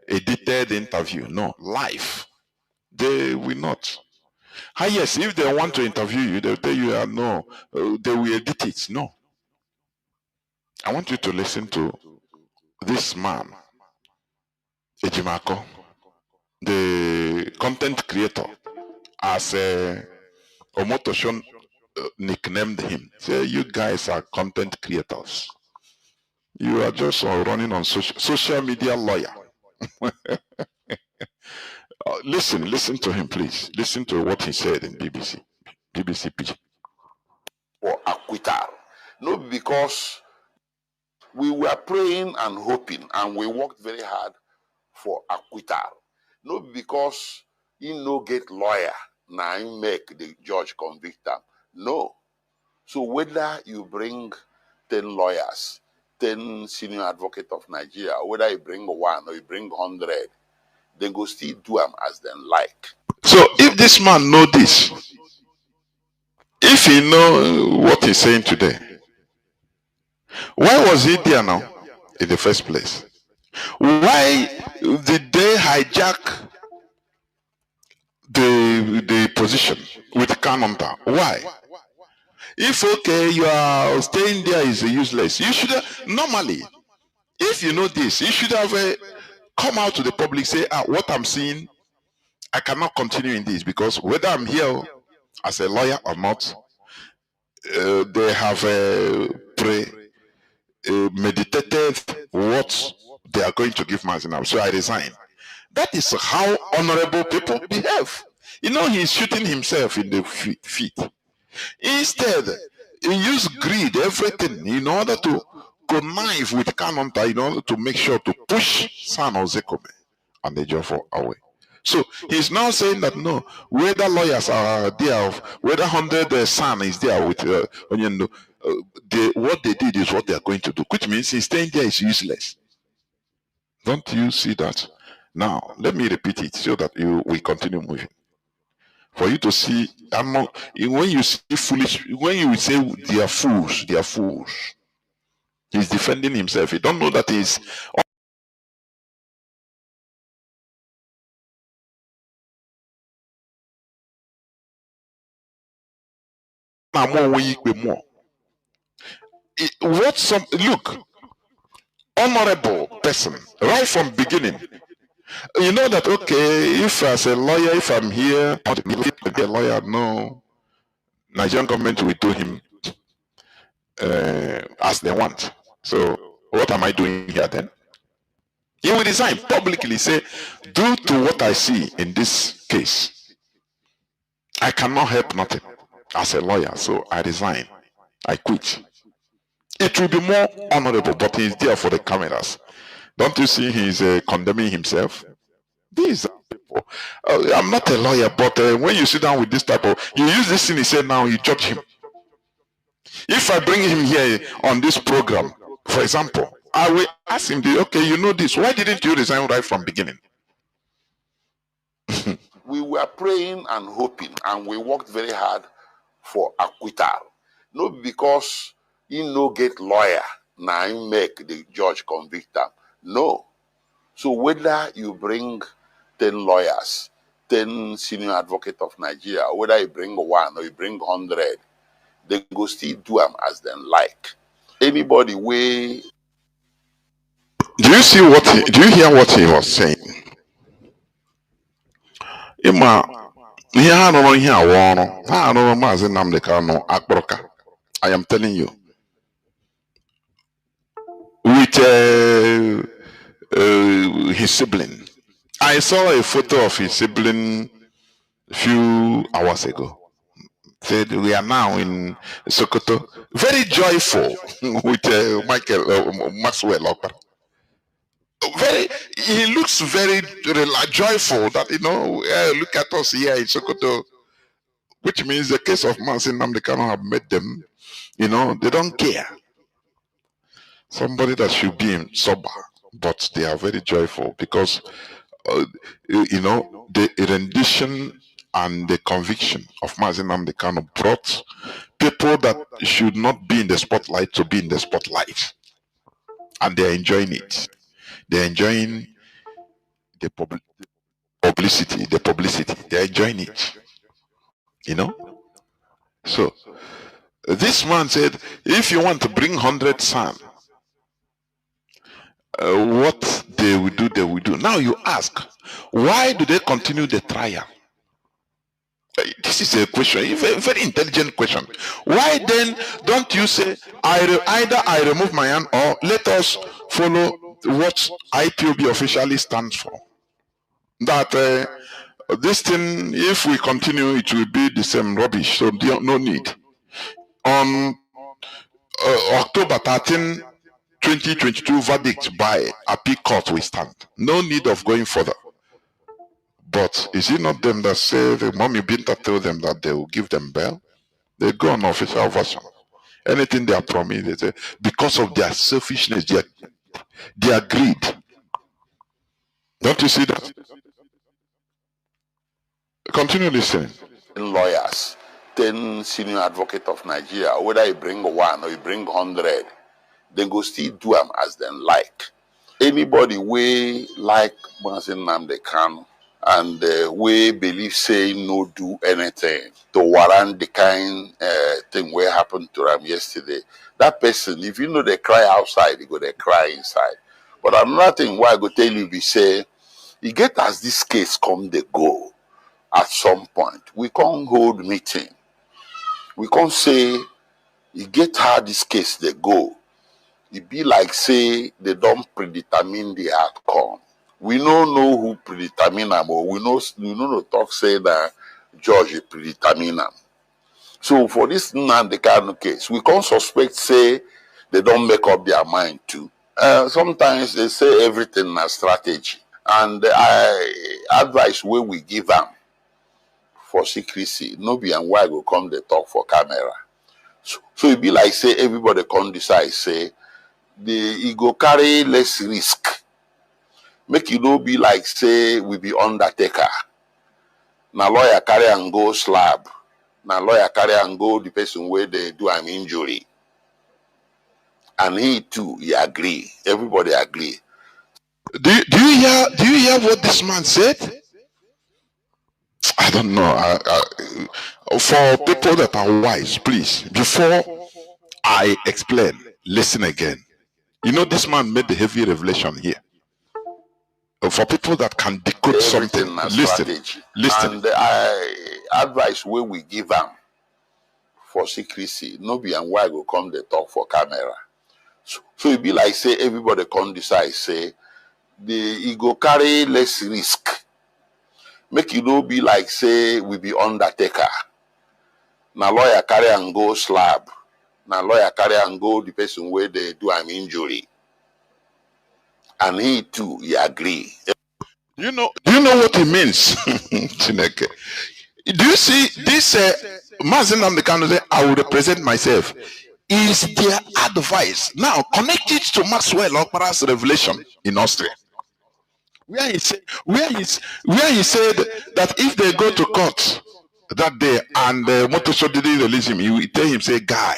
edited interview. No, live. They will not. Yes, if they want to interview you, they'll tell you, no, they will edit it. No. I want you to listen to this man, Ejimako, the content creator, as Omotoshon nicknamed him. Say, you guys are content creators. You are just running on social media lawyer. Listen to him, please. Listen to what he said in BBC Pidgin. For acquittal, not because we were praying and hoping, and we worked very hard for acquittal. Not because he no get lawyer, now he make the judge convict them. No. So whether you bring 10 lawyers, 10 senior advocates of Nigeria, whether you bring one or you bring 100, they go still do them as them like. So if this man know this, if he know what he's saying today, why was he there now in the first place? Why did they hijack the position with Kanu? Why? If okay, you are staying there is useless. You should have, normally, if you know this, you should have come out to the public, say, what I'm seeing, I cannot continue in this, because whether I'm here as a lawyer or not, they have meditated what they are going to give Mazi now. So I resign. That is how honorable people behave. You know, he's shooting himself in the feet. Instead, he used greed, everything, in order to connive with Kanonta, in order to make sure to push San Ozekome and the Jofo away. So he's now saying that no, whether lawyers are there, whether 100 San is there with Onyendo, what they did is what they are going to do, which means he's staying there is useless. Don't you see that? Now, let me repeat it so that we continue moving. For you to see, when you see foolish, when you say they are fools, they are fools. He's defending himself. You don't know that he's look, honorable person, right from beginning. You know that, okay, if as a lawyer, if I'm here, a lawyer, no, Nigerian government will do him as they want. So what am I doing here then? He will resign publicly, say, due to what I see in this case, I cannot help nothing as a lawyer, so I resign. I quit. It will be more honorable, but he's there for the cameras. Don't you see he's condemning himself? These are people. I'm not a lawyer, but when you sit down with this type of, you use this thing, he said, now you judge him. If I bring him here on this program, for example, I will ask him, okay, you know this, why didn't you resign right from beginning? We were praying and hoping, and we worked very hard for acquittal. Not because he no get lawyer, now he make the judge convict them. No. So whether you bring 10 lawyers, 10 senior advocates of Nigeria, whether you bring one or you bring 100, they go still do them as them like. Anybody way. Do you see what do you hear what he was saying? Ima ihe ha rụrụ ihe awa ọrụ ha arụrụ Mazi Nnamdi Kanu akpọrọka. I am telling you, with his sibling. I saw a photo of his sibling a few hours ago. Said we are now in Sokoto, very joyful with Maxwell Okpara. He looks very joyful that, you know, look at us here in Sokoto, which means the case of Mazi Nnamdi Kanu have made them, you know, they don't care. Somebody that should be sober, but they are very joyful because, you know, the rendition and the conviction of Mazi Nnamdi Kanu brought people that should not be in the spotlight to be in the spotlight. And they're enjoying it. They're enjoying the publicity, they're enjoying it. You know? So this man said, if you want to bring 100 son, what they will do, they will do. Now you ask, why do they continue the trial? This is a question, a very, very intelligent question. Why then don't you say, either I remove my hand, or let us follow what IPOB officially stands for? That this thing, if we continue, it will be the same rubbish, so no need. On October 13, 2022 verdict by appeal court will stand. No need of going further. But is it not them that say, the Mommy Binta told them that they will give them bail? They go on official version. Anything they are promised, they say, because of their selfishness, their greed. Don't you see that? Continue listening. Lawyers, 10 senior advocate of Nigeria, whether you bring one or you bring 100, they go still do them as them like. Anybody way like Mazi Nnamdi Kanu and we believe say no do anything to warrant the kind thing where happened to them yesterday, that person, if you know they cry outside, they go they cry inside. But another thing why I go tell you, be say, you get as this case come, they go. At some point, we can't hold meeting. We can't say, you get how this case they go. It be like say they don't predetermine the outcome. We don't know who predetermine them, or we know the talk say that judge predetermine them. So for this Nnamdi Kanu case, we can't suspect say they don't make up their mind too. Sometimes they say everything na strategy, and I advice where we give them for secrecy, no be and why go come they talk for camera. So it be like say everybody come decide say he go carry less risk. Make it no be like say we be undertaker. Now lawyer carry and go slab. Now lawyer carry and go the person where they do an injury. And he too, he agree. Everybody agree. Do you hear what this man said? I don't know. For people that are wise, please, before I explain, listen again. You know, this man made the heavy revelation here. For people that can decode something, listen. And I advice where we give them for secrecy, no be and why go come they talk for camera. So it be like say everybody come decide say he go carry less risk. Make it no be like say we be undertaker. Now lawyer carry and go slab. Now lawyer carry and go the person where they do an injury. And he too, he agree. Do you know what it means? Chineke. Do you see this Mazi Nnamdi Kanu say, I will represent myself? Is their advice. Now connect it to Maxwell Okpara's revelation in Austria. Where he said that if they go to court that day and the Motosho didn't release him, he will tell him, say, guy,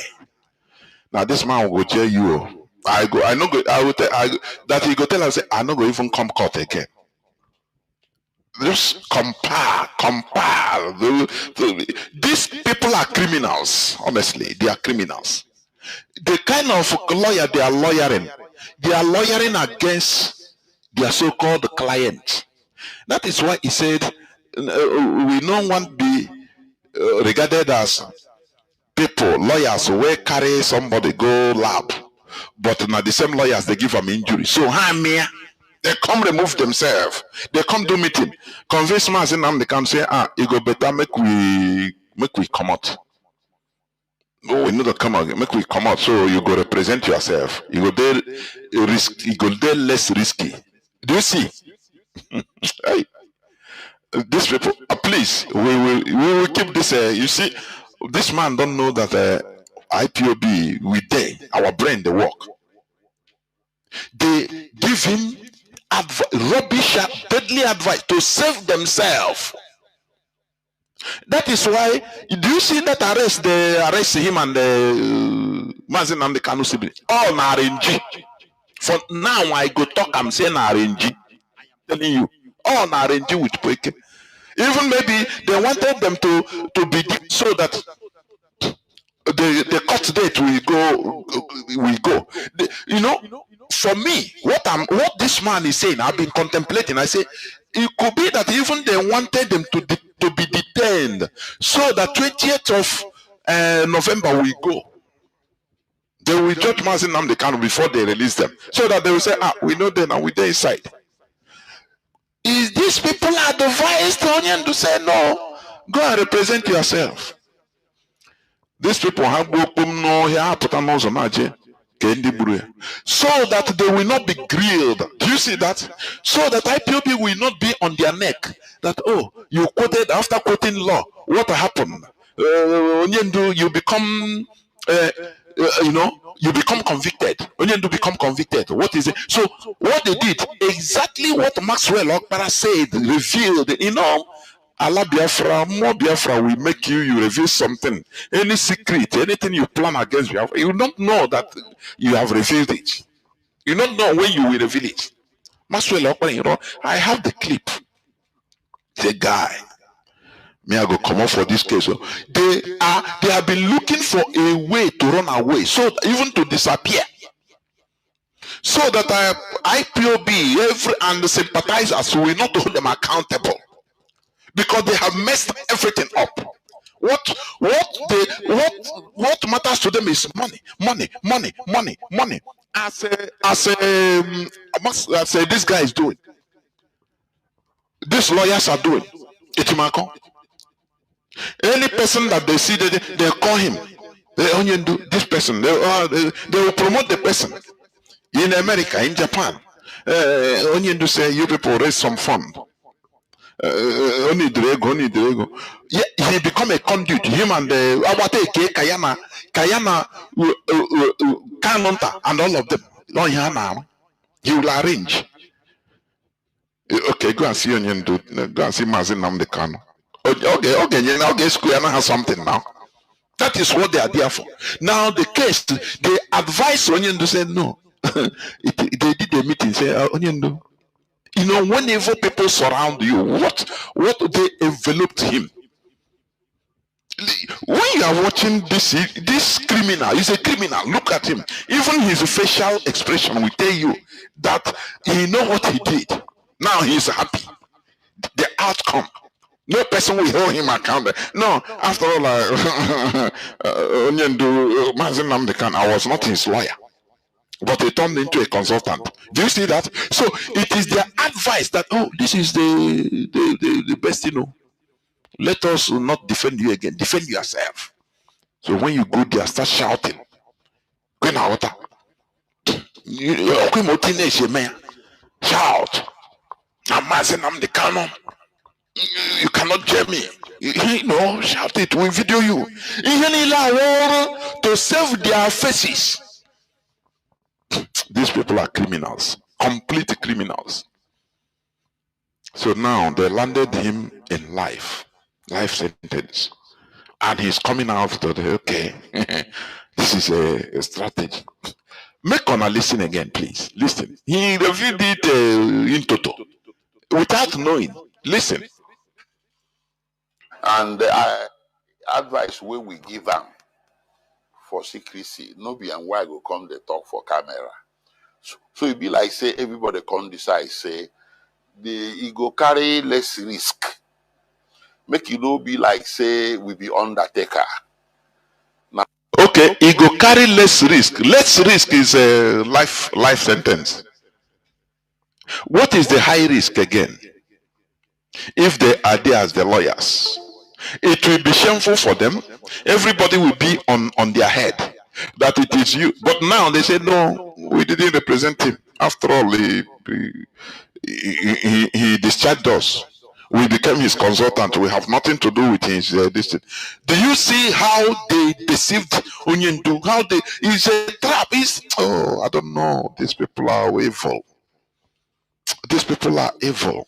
now this man will tell you, that he go tell us, I'm not going to even come court again. Just compare. These people are criminals, honestly, they are criminals. The kind of lawyer they are lawyering against their so-called client. That is why he said, we don't want to be regarded as people, lawyers who will carry somebody go lab, but now the same lawyers they give them injury. So they come remove themselves. They come do meeting. Convince Mazi Nnamdi Kanu say, it go better make we come out. Oh, we know that come out, make we come out. So you go represent yourself. You go there risk. You go there less risky. Do you see? Hey, these people, please, we will keep this. You see, this man don't know that IPOB we there, our brain they work. They give him rubbish, deadly advice to save themselves. That is why, do you see that arrest? They arrest him and Mazi Nnamdi Kanu sibling. All na RNG. For now, I go talk. I'm saying RNG. Telling you. on arrange with Poike. Even maybe they wanted them to be so that the court date will go. You know, for me, what this man is saying, I've been contemplating. I say it could be that even they wanted them to be detained, so that 20th of November will go. They will judge Mazi Nnamdi Kanu before they release them, so that they will say, we know them and we're inside. Is these people advised to say no? Go and represent yourself. These people have so that they will not be grilled. Do you see that? So that IPOB will not be on their neck. That, oh, you quoted after quoting law. What happened? You become, you become convicted. Onyendu become convicted. What is it? So what they did, exactly what Maxwell Okpara said, revealed, Allah Biafra, more Biafra will make you reveal something. Any secret, anything you plan against Biafra, you don't know that you have revealed it. You don't know when you will reveal it. Maxwell Okpara, I have the clip. The guy. Me, I go come up for this case. So they have been looking for a way to run away, so even to disappear. So that IPOB and the sympathizers will not hold them accountable. Because they have messed everything up. What matters to them is money. As this guy is doing, these lawyers are doing. Any person that they see, they call him. They only do this person. They will promote the person. In America, in Japan, only do say you people raise some fund. Only Drego. Yeah, he become a conduit. Him and the Awate Kayana, Kanonta, and all of them. He will arrange. Okay, go and see Onion do. Go and see Mazi Nnamdi Kanu. Okay, Square has something now. That is what they are there for. Now the case, they advise Onion to say no. They did a meeting, say Onion do. Whenever people surround you, what they enveloped him. When you are watching this criminal, he's a criminal. Look at him. Even his facial expression will tell you that he knows what he did. Now he is happy. The outcome. No person will hold him accountable. No, after all, Mazi Nnamdi Kanu, I was not his lawyer. But they turned into a consultant. Do you see that? So it is their advice that, oh, this is the best, Let us not defend you again. Defend yourself. So when you go there, start shouting. Shout. You cannot jail me. Shout it. We video you. To save their faces. These people are criminals, complete criminals. So now they landed him in life sentence, and he's coming out to the okay. This is a strategy. Make Ona listen again, please. Listen. He revealed it in toto, without knowing. Listen. And the advice where we give them for secrecy, no be and why go come they talk for camera. So it be like say everybody come decide say he go carry less risk. Make it be like say we be undertaker. Now, okay, he go carry less risk. Less risk is a life sentence. What is the high risk again? If they are there as the lawyers, it will be shameful for them. Everybody will be on their head that it is you. But now they say, no, we didn't represent him. After all, he discharged us. We became his consultant. We have nothing to do with his destiny. Do you see how they deceived Onyendu? How it's a trap. I don't know. These people are evil. These people are evil.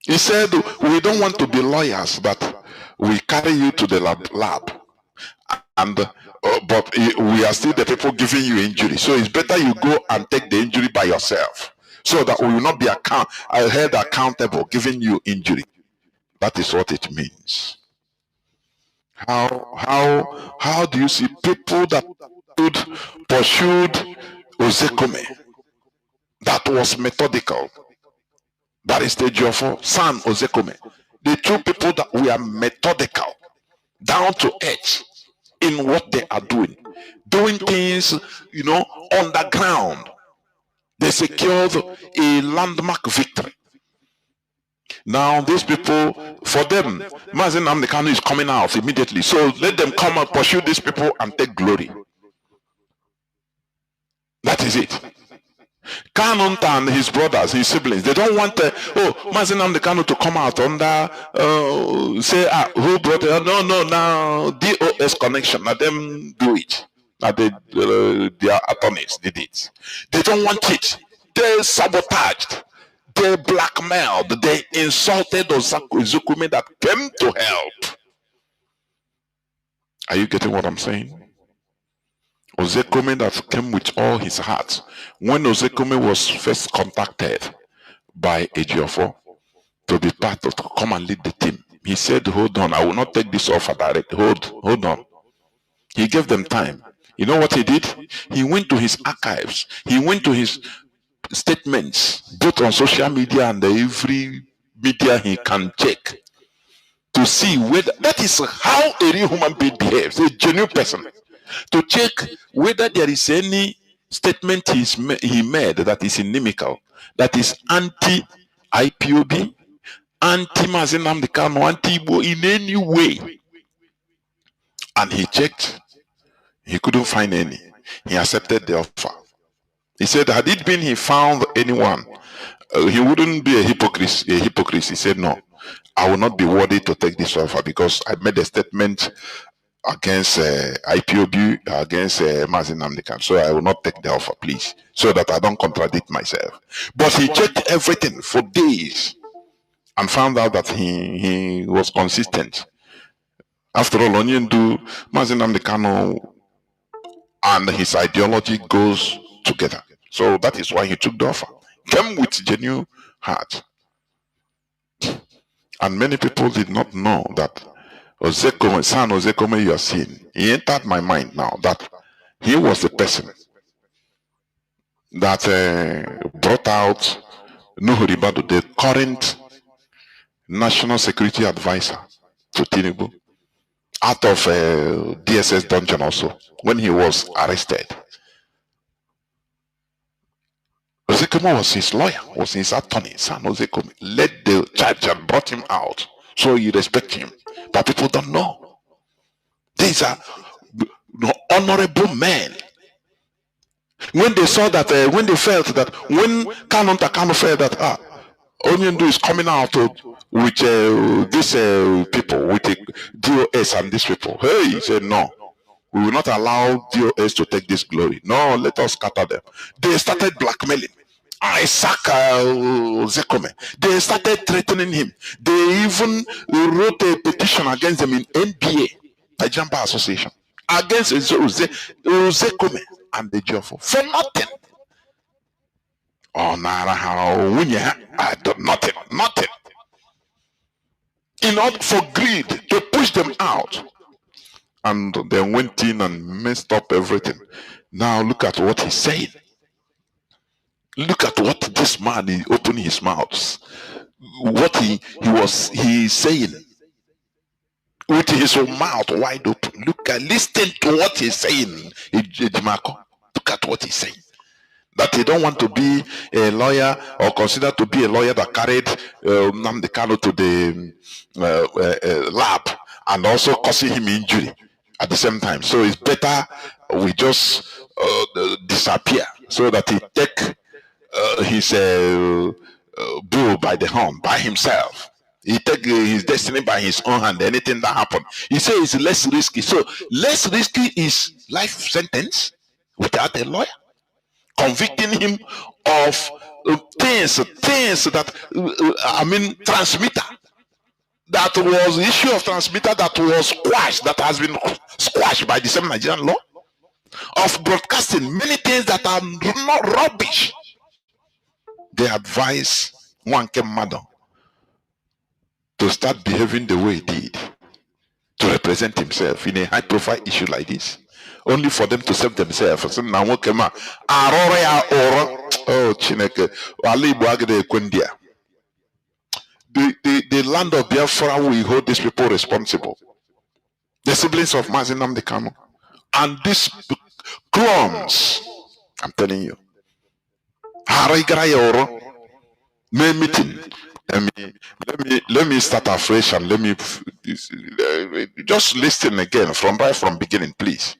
He said, we don't want to be lawyers, but we carry you to the lab. And but we are still the people giving you injury. So it's better you go and take the injury by yourself. so that we will not be held accountable, giving you injury. That is what it means. How do you see people that pursued Ozekome? That was methodical. That is the Jofo, San Ozekome. The two people that we are methodical, down to earth in what they are doing things, underground. They secured a landmark victory. Now these people, for them, Mazi Nnamdi Kanu is coming out immediately. So let them come and pursue these people and take glory. That is it. Kanu and his brothers, his siblings, they don't want Mazi Nnamdi Kanu to come out under say who brought it? No, now DOS connection. Let them do it. Now their attorneys did it. They don't want it. They sabotaged. They blackmailed. They insulted Ozekome that came to help. Are you getting what I'm saying? Ozekome that came with all his heart. When Ozekome was first contacted by Ejiofor to be part of, to come and lead the team, he said, hold on, I will not take this offer directly. Hold on. He gave them time. You know what he did? He went to his archives. He went to his statements, both on social media and every media he can check, to see whether that is how a real human being behaves, a genuine person, to check whether there is any statement he made that is inimical, that is anti-IPOB, anti-Mazi Nnamdi Kanu, anti-Igbo in any way. And he checked, he couldn't find any. He accepted the offer. He said, had it been he found anyone, he wouldn't be a hypocrite. He said, no, I will not be worthy to take this offer because I made a statement against IPOB, against Mazi Nnamdi Kanu. So I will not take the offer, please, so that I don't contradict myself. But he checked everything for days and found out that he was consistent. After all, Onyindu, Mazi Nnamdi Kanu and his ideology goes together. So that is why he took the offer. Came with genuine heart. And many people did not know that Ozekome, San Ozekome you are seeing, he entered my mind now that he was the person that brought out Nuhu Ribadu, the current National Security Advisor to Tinubu, out of DSS dungeon also, when he was arrested. Ozekome was his lawyer, was his attorney. San Ozekome led the charge and brought him out. So you respect him. But people don't know. These are honorable men. When they saw that, when they felt that, when Kanu felt that, Onyindu is coming out with these people, with the DOS and these people. Hey, he said, no. We will not allow DOS to take this glory. No, let us scatter them. They started blackmailing. I sack Ozekome. They started threatening him. They even wrote a petition against them in NBA, Nigerian Bar Association, against Ozekome and the Jofo for nothing. Oh, nothing. In order for greed to push them out. And they went in and messed up everything. Now look at what he's saying. Look at what this man is opening his mouth. What he's saying with his own mouth wide open. Listen to what he's saying. Look at what he's saying. That he don't want to be a lawyer or consider to be a lawyer that carried Nnamdi Kanu to the lab and also causing him injury at the same time. So it's better we just disappear so that he take his bull by the horn by himself. He take his destiny by his own hand. Anything that happen, he says it's less risky. So less risky is life sentence without a lawyer, convicting him of things that transmitter. That was the issue of transmitter that was squashed, that has been squashed by the same Nigerian law, of broadcasting many things that are not rubbish. they advise Nwanke Mado to start behaving the way he did, to represent himself in a high-profile issue like this, only for them to save themselves. Oh, Chineke, the land of Biafra will hold these people responsible. The siblings of Mazi Nnamdi Kanu. And these clones, I'm telling you, meeting. Let me start afresh and let me just listen again from right from beginning, please.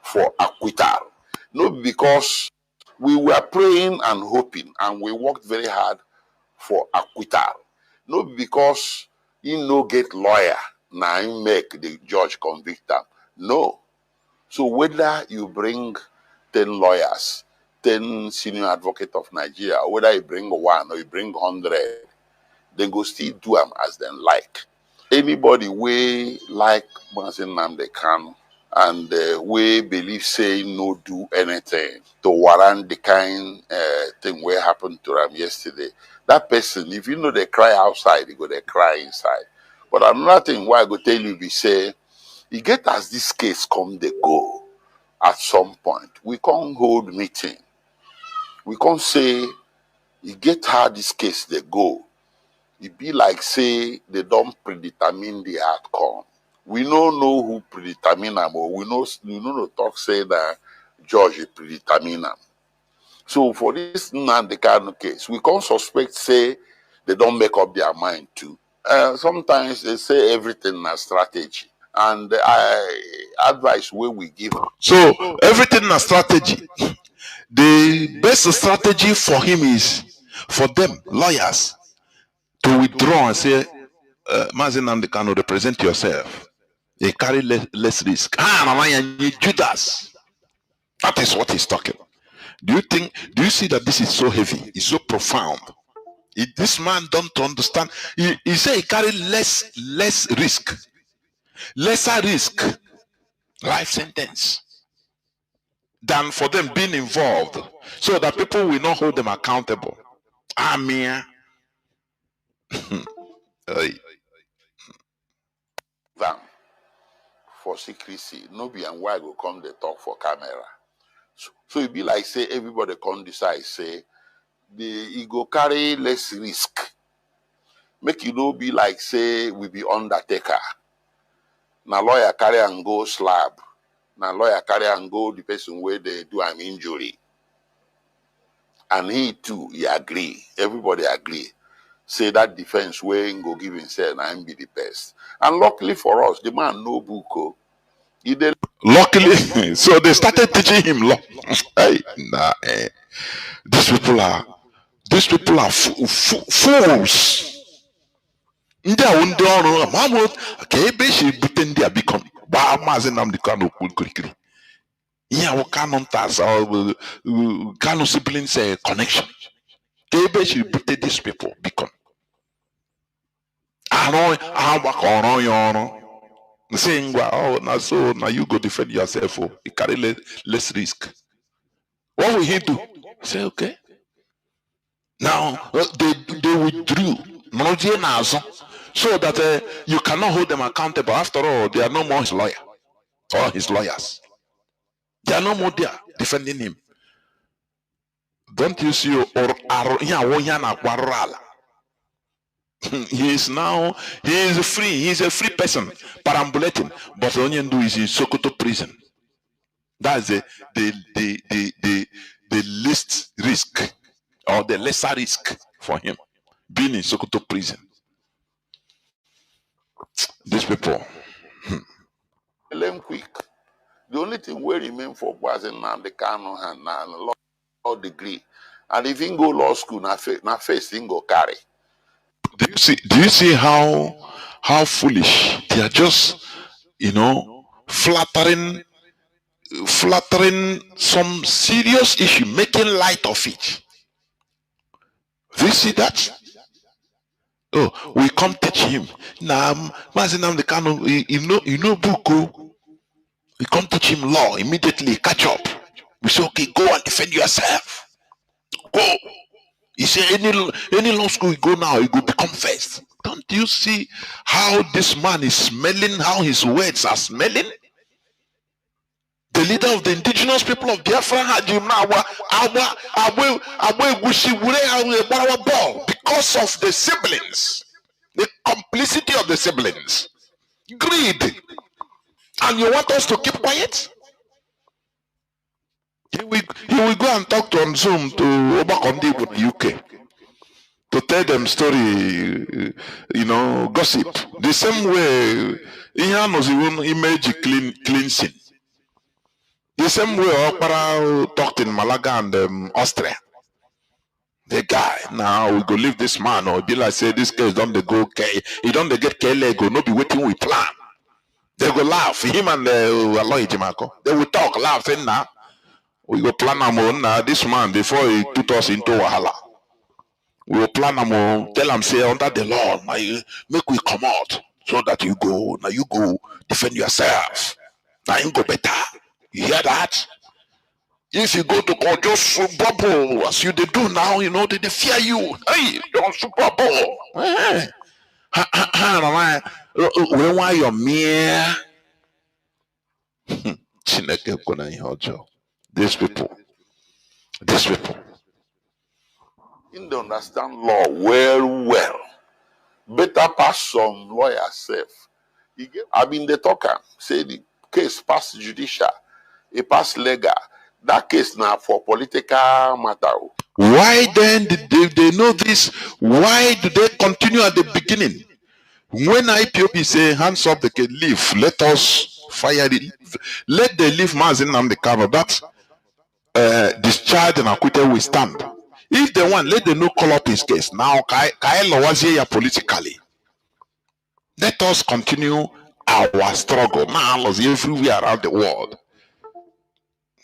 For acquittal, not because we were praying and hoping, and we worked very hard for acquittal, not because he no get lawyer now he make the judge convict them. No. So whether you bring 10 lawyers, 10 senior advocate of Nigeria, whether you bring one or you bring 100, they go still do them as them like. Anybody we like Mazi Nnamdi Kanu and we believe say no do anything to warrant the kind thing where happened to them yesterday, that person, if you know they cry outside, they go they cry inside. But another thing why I go tell you be say, you get as this case come they go at some point. We can't hold meeting. We can't say you get how this case they go. It be like say they don't predetermine the outcome. We don't know who predetermine them, or we know no talk say that judge predetermine them. So for this Nnamdi Kanu case, we can't suspect say they don't make up their mind too. Sometimes they say everything na strategy, and advice where we give. So everything na strategy. The best strategy for him is for them lawyers to withdraw and say, Mazi Nnamdi Kanu, represent yourself. You carry less risk. Judas. That is what he's talking. Do you see that this is so heavy? It's so profound. This man don't understand. He say he carry less risk. Lesser risk. Life sentence. Than for them being involved. So that people will not hold them accountable. Amen. Them for secrecy, no be and why go come they talk for camera. So it be like say everybody come decide say he go carry less risk. Make you no be like say we be undertaker. Now lawyer carry and go slab. Now lawyer carry and go the person where they do an injury. And he too, he agree. Everybody agree. Say that defense where he go give himself and be the best. And luckily for us, the man no book. Luckily, so they started teaching him law. Hey, these people are fools. Ndị a ndị ọrụ Mahmoud ka ebe esi bute ndị a biko gbaa Mazi Nnamdi Kanu okirikiri. Ihe awụ Kanu ntas Kanu siblings connection. Ka ebe esi bute these people biko. Arụ agbakọ ọrụ ya ọrụ. Saying, well, now so now you go defend yourself. Oh, you carry less risk. What will he do? Say, okay. Now they withdrew so that you cannot hold them accountable. After all, they are no more his lawyer or his lawyers. They are no more there defending him. Don't you see? He is free. He is a free person, perambulating. But Onyendu is in Sokoto prison. That's the least risk or the lesser risk for him being in Sokoto prison. These people. Let quick. The only thing we remain for Mazi Nnamdi Kanu and law degree, and if he go law school, na face he go carry. Do you see how foolish they are? Just flattering some serious issue, making light of it. Do you see that? Oh, we come teach him. Now, Mazi Nnamdi Kanu, you know book. We come teach him law immediately. Catch up. We say, okay, go and defend yourself. Go. He said any law school you go now, you go become first. Don't you see how this man is smelling, how his words are smelling? The leader of the indigenous people of Biafra had you now because of the siblings, the complicity of the siblings, greed, and you want us to keep quiet? He will go and talk to on Zoom to Obakondi with the UK to tell them story, gossip. The same way he has even image cleansing. The same way Okpara talked in Malaga and Austria. The guy, now we go leave this man, or be like say this case don't they go okay. He don't they get Kele go, no be waiting we plan. They go laugh. Him and Aloy Jimako. They will talk, laugh, saying now we go plan now this man before he put us into Wahala. We will plan tell him say under the law, make we come out so that you go defend yourself. Now you go better. You hear that? If you go to court, just bubble as you they do now, they fear you. Hey, don't super bubble. Why you're mere? These people. In the understand law well. Better pass some lawyer self. I mean the talker say the case pass judicial, it pass legal. That case now for political matter. Why then did they know this? Why do they continue at the beginning? When IPOP say hands up, they can leave. Let us fire it. Let the leave Mazi Nnamdi Kanu. That discharge and acquittal will stand. If they want, let them no call up his case. Now, Kaelo was here politically. Let us continue our struggle. Now, everywhere around the world.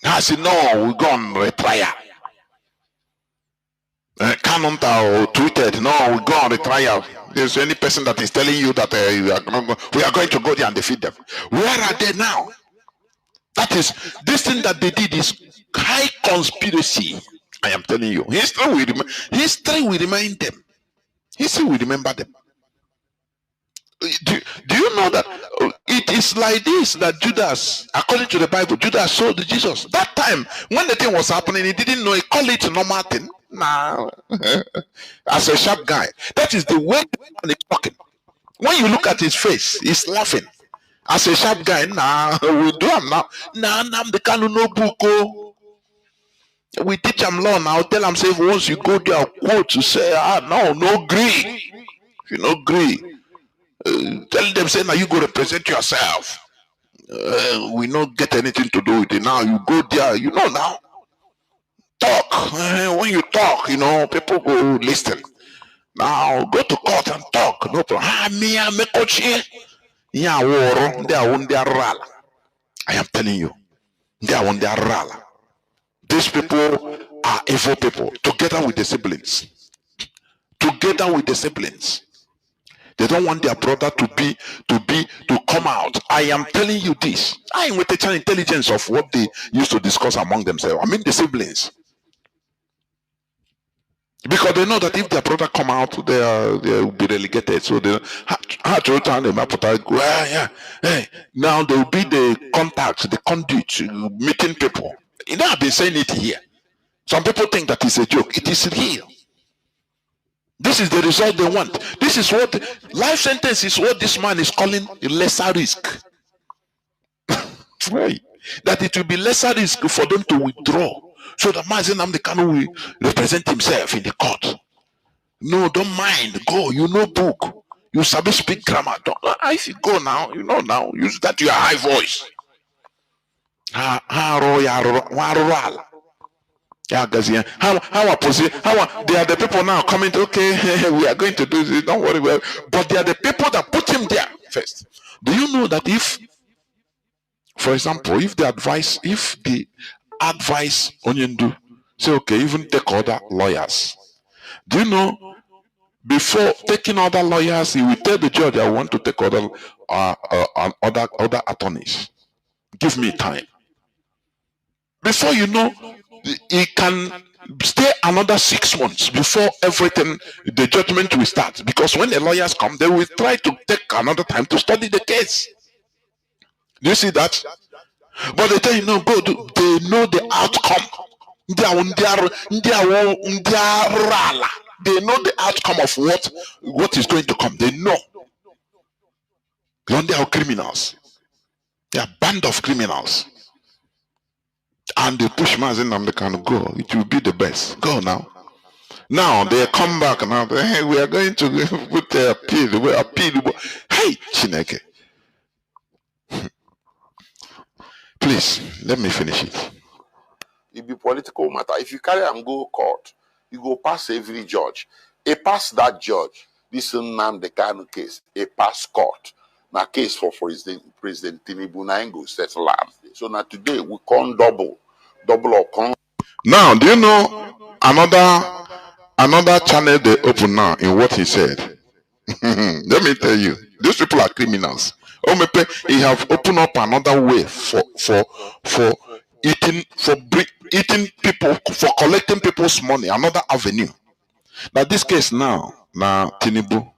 I said, no, we're going to retire. Kanu tweeted, no, we go on the trial. There's any person that is telling you that we are going to go there and defeat them. Where are they now? That is, this thing that they did is high conspiracy. I am telling you. History will remind them. History will remember them. Do you know that it is like this that Judas, according to the Bible, Judas sold Jesus. That time, when the thing was happening, he didn't know. He called it normal thing. Nah, as a sharp guy. That is the way he's talking. When you look at his face, he's laughing. As a sharp guy, nah, we do him now. Nah, Nnamdi Kanu no book. Oh. We teach him law now. Tell him, say, once you go there, quote to say, no agree. You no agree. Tell them, say, now you go represent yourself. We not get anything to do with it. Now you go there, now. Talk. When you talk, people go listen. Now go to court and talk. No problem. I am telling you. They are on their rala. These people are evil people, together with the siblings. Together with the siblings. They don't want their brother to come out. I am telling you this. I am with the intelligence of what they used to discuss among themselves. I mean the siblings. Because they know that if their brother come out, they will be relegated. So they have to return them up. Now they will be the contacts, the conduit, meeting people. I've been saying it here. Some people think that it's a joke. It is real. This is the result they want. This is what life sentence is. What this man is calling a lesser risk. Right? That it will be lesser risk for them to withdraw. So that Mazi Nnamdi Kanu will represent himself in the court. No, don't mind. Go. You know book. You sabi speak grammar. If you go now, now. Use that your high voice. How they are the people now coming to, okay, we are going to do this, don't worry. But they are the people that put him there first. Do you know that if, for example, if the advice Onyindu say, okay, even take other lawyers. Do you know, before taking other lawyers, he will tell the judge, I want to take other attorneys. Give me time. Before you know, he can stay another 6 months before everything, the judgment will start. Because when the lawyers come, they will try to take another time to study the case. Do you see that? But they tell you, no, go do, they know the outcome. They know the outcome of what is going to come. They know. They are criminals. They are a band of criminals. And they push Mazi Nnamdi Kanu, go. It will be the best. Go now. Now they come back now. Hey, we are going to put the appeal. We appeal. Hey, Chineke. Please, let me finish it. It be political matter. If you carry and go court, you go pass every judge. A pass that judge. This Nnamdi Kanu case, a pass court. Now case for President Tinubu na go settle am. So now today we come double or come. Now, do you know another channel they open now in what he said? Let me tell you, these people are criminals. Omepe, he have opened up another way for eating people, for collecting people's money, another avenue. Now this case now Tinubu.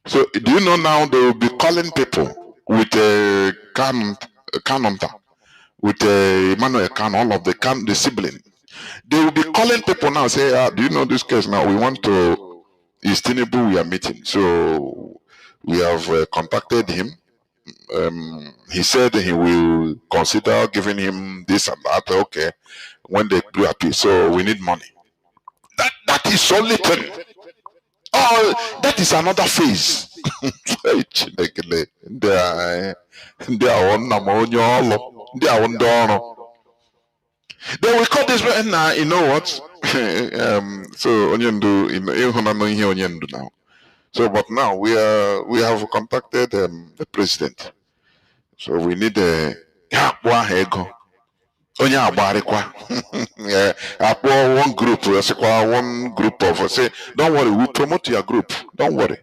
So do you know now they will be calling people with a Kanonta, with Emmanuel Kanu, all of the sibling. They will be calling people now, say, do you know this case now? We want to, is Tinubu we are meeting. So we have contacted him. He said he will consider giving him this and that. Okay, when they do appeal. So we need money. That is so little. Oh, that is another phase. Then we call this and you know what? So Onyendu now. So but now we have contacted the president. So we need a onye agbarikwa one group of say don't worry, we promote your group, don't worry,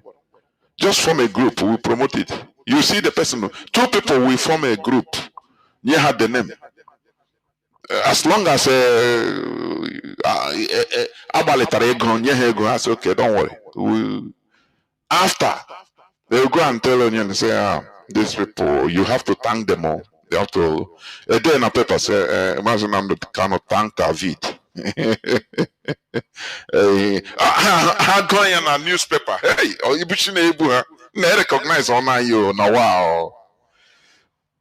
just form a group, we promote it. You see the person, two people will form a group, you have the name, as long as I say okay, don't worry, after they will go and tell Onion and say, these people, you have to thank them all. You have to. A day in a paper say, imagine I'm cannot thank David. How going in a newspaper? Hey, or you be able to recognize on you now. Wow.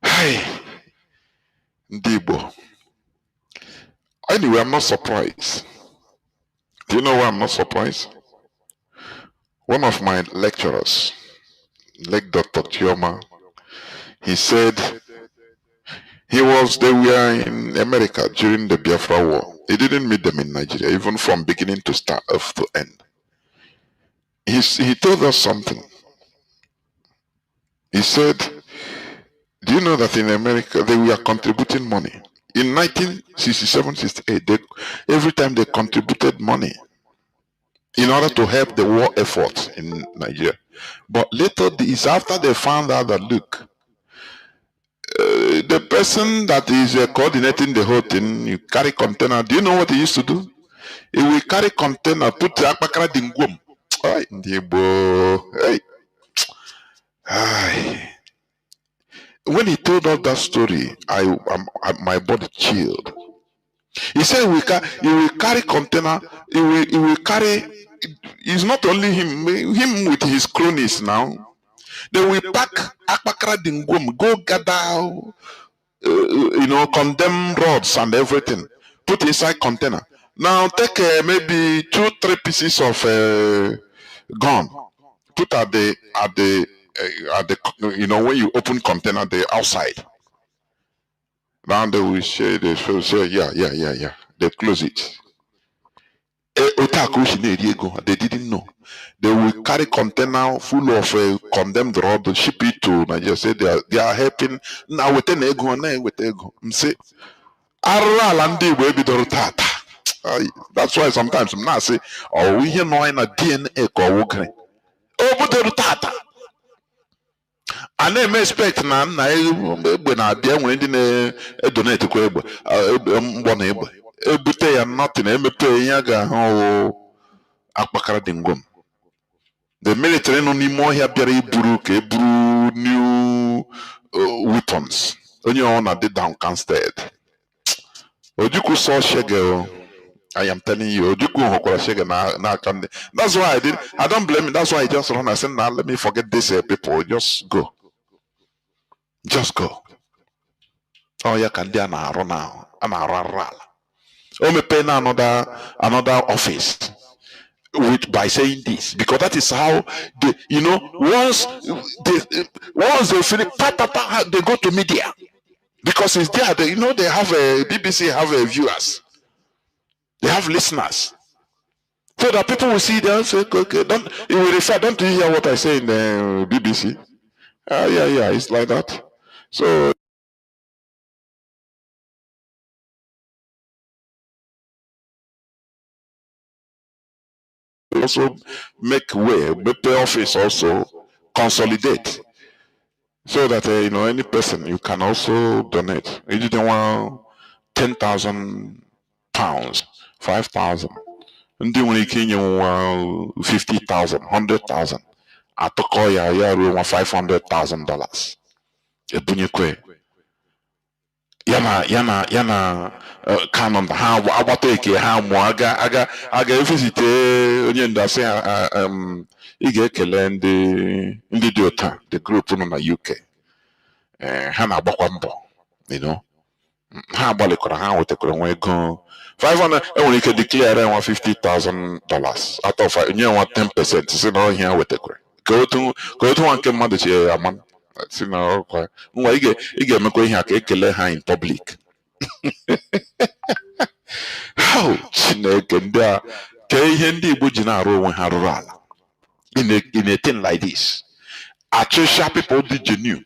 Hey, Debo. Anyway, I'm not surprised. Do you know why I'm not surprised? One of my lecturers, like Dr. Chioma, he said they were in America during the Biafra war. He didn't meet them in Nigeria, even from beginning to start off to end. He told us something. He said, do you know that in America they were contributing money? In 1967-68, every time they contributed money in order to help the war effort in Nigeria. But later, it's after they found out that, look, the person that is coordinating the whole thing, you carry container. Do you know what he used to do? He will carry container, put the akbakara dingwom. Hey. When he told us that story, my body chilled. He said he will carry container, he will carry, it's not only him with his cronies now. They will pack akbakara dingwom, go gather condemn rods and everything, put inside container. Now take maybe 2-3 pieces of gun, put at the when you open container, the outside. Now they will say, yeah. They close it. They didn't know. They will carry container full of condemned rod, ship it to Nigeria. Say they are helping now with an ego, now with ego. Say, that's why sometimes I'm not say, oh, we hear no in a DNA ko. Oh, but tata. I never expect na egbe na abia when ndị na donate kwa egbe ebute ya nothing, emepe ya ga akpakara dị ngwom. The military nọ n'ime ọhịa bịara iburu ka eburu new weapons. Onye ọ na dị downcasted. Ojukwu saw Shege. I am telling you, Ojukwu hokwara Shege na akande. That's why I don't blame him. That's why I just run. I said, now let me forget this people. Just go. Just go. Oh, yeah, can they na now? Omepe na another office by saying this, because that is how they, once they finish, they go to media, because it's there. They have a BBC, have viewers, they have listeners, so that people will see them say, okay, don't you will refer, don't you hear what I say in the BBC? Yeah, it's like that. So also make way, better office also consolidate, so that any person, you can also donate. You didn't want 10,000 pounds, 5,000. Ndị nwere ike inye nwa 50,000, 100,000. Atụkọ ya ruo nwa $500,000. Ebunyekwe. Yana Kanu ha agbata eke ha mụọ aga efesite onye ndu asị ha ị ga-ekele ndị dị ụta, the group nọ na UK. Ha na-agbakwa mbọ, ha agbalịkwara, ha nwetakwara nwa ego 500. Enwere ike declare nwa $50,000 out of nye nwa 10% si na ọhịa wetakwara ka otu nwa nke mmadụ chi ama si na ọkwa nwa ị ga-emekwa ihe a ka ekele ha in public. Chineke, ndị a ka ihe ndị Igbo ji na-arụ onwe ha rụrụ ala in a thing like this. Achịcha people dị genuine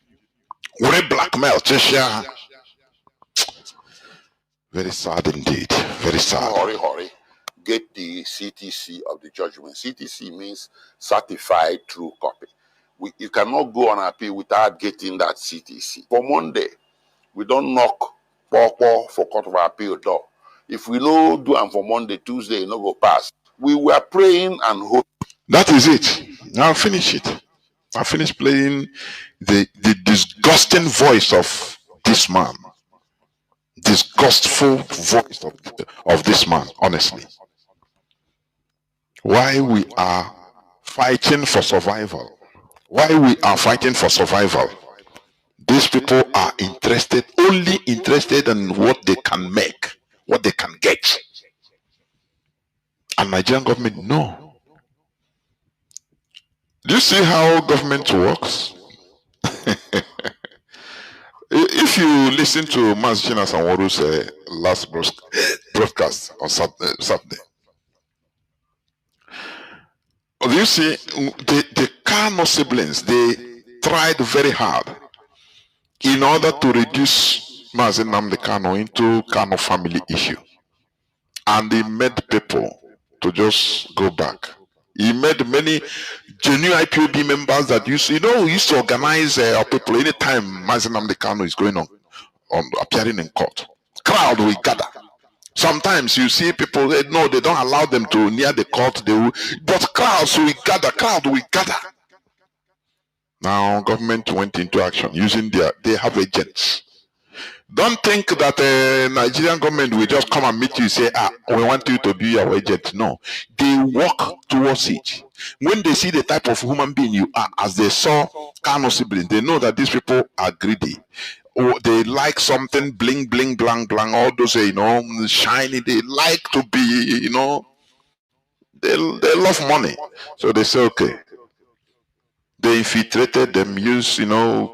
were blackmail chịchịa ha. Very sad indeed. Very sad. Hurry. Get the CTC of the judgment. CTC means certified true copy. You cannot go on appeal without getting that CTC. For Monday, we don't knock for court of appeal door. If we know do and for Monday, Tuesday, no go pass. We were praying and hoping. That is it. Now finish it. I finished playing the disgusting voice of this man. Disgustful voice of this man, honestly. Why we are fighting for survival. These people are only interested in what they can make, what they can get. And Nigerian government, no. Do you see how government works? If you listen to Mazi Sanwo-Olu's last broadcast on Saturday, you see the Kanu siblings, they tried very hard in order to reduce Mazi Nnamdi Kanu into Kanu family issue, and they made people to just go back. He made many genuine IPOB members that used to organize our people anytime Mazi Nnamdi Kanu is going on appearing in court. Crowd will gather. Sometimes you see people, they don't allow them to near the court, but crowds will gather. Now government went into action using they have agents. Don't think that Nigerian government will just come and meet you and say, we want you to be our agent. No, they work towards it. When they see the type of human being you are, as they saw Kanu siblings, they know that these people are greedy. Or they like something bling, bling, blang, blang, all those, shiny. They like to be, they love money. So they say, okay. They infiltrated them,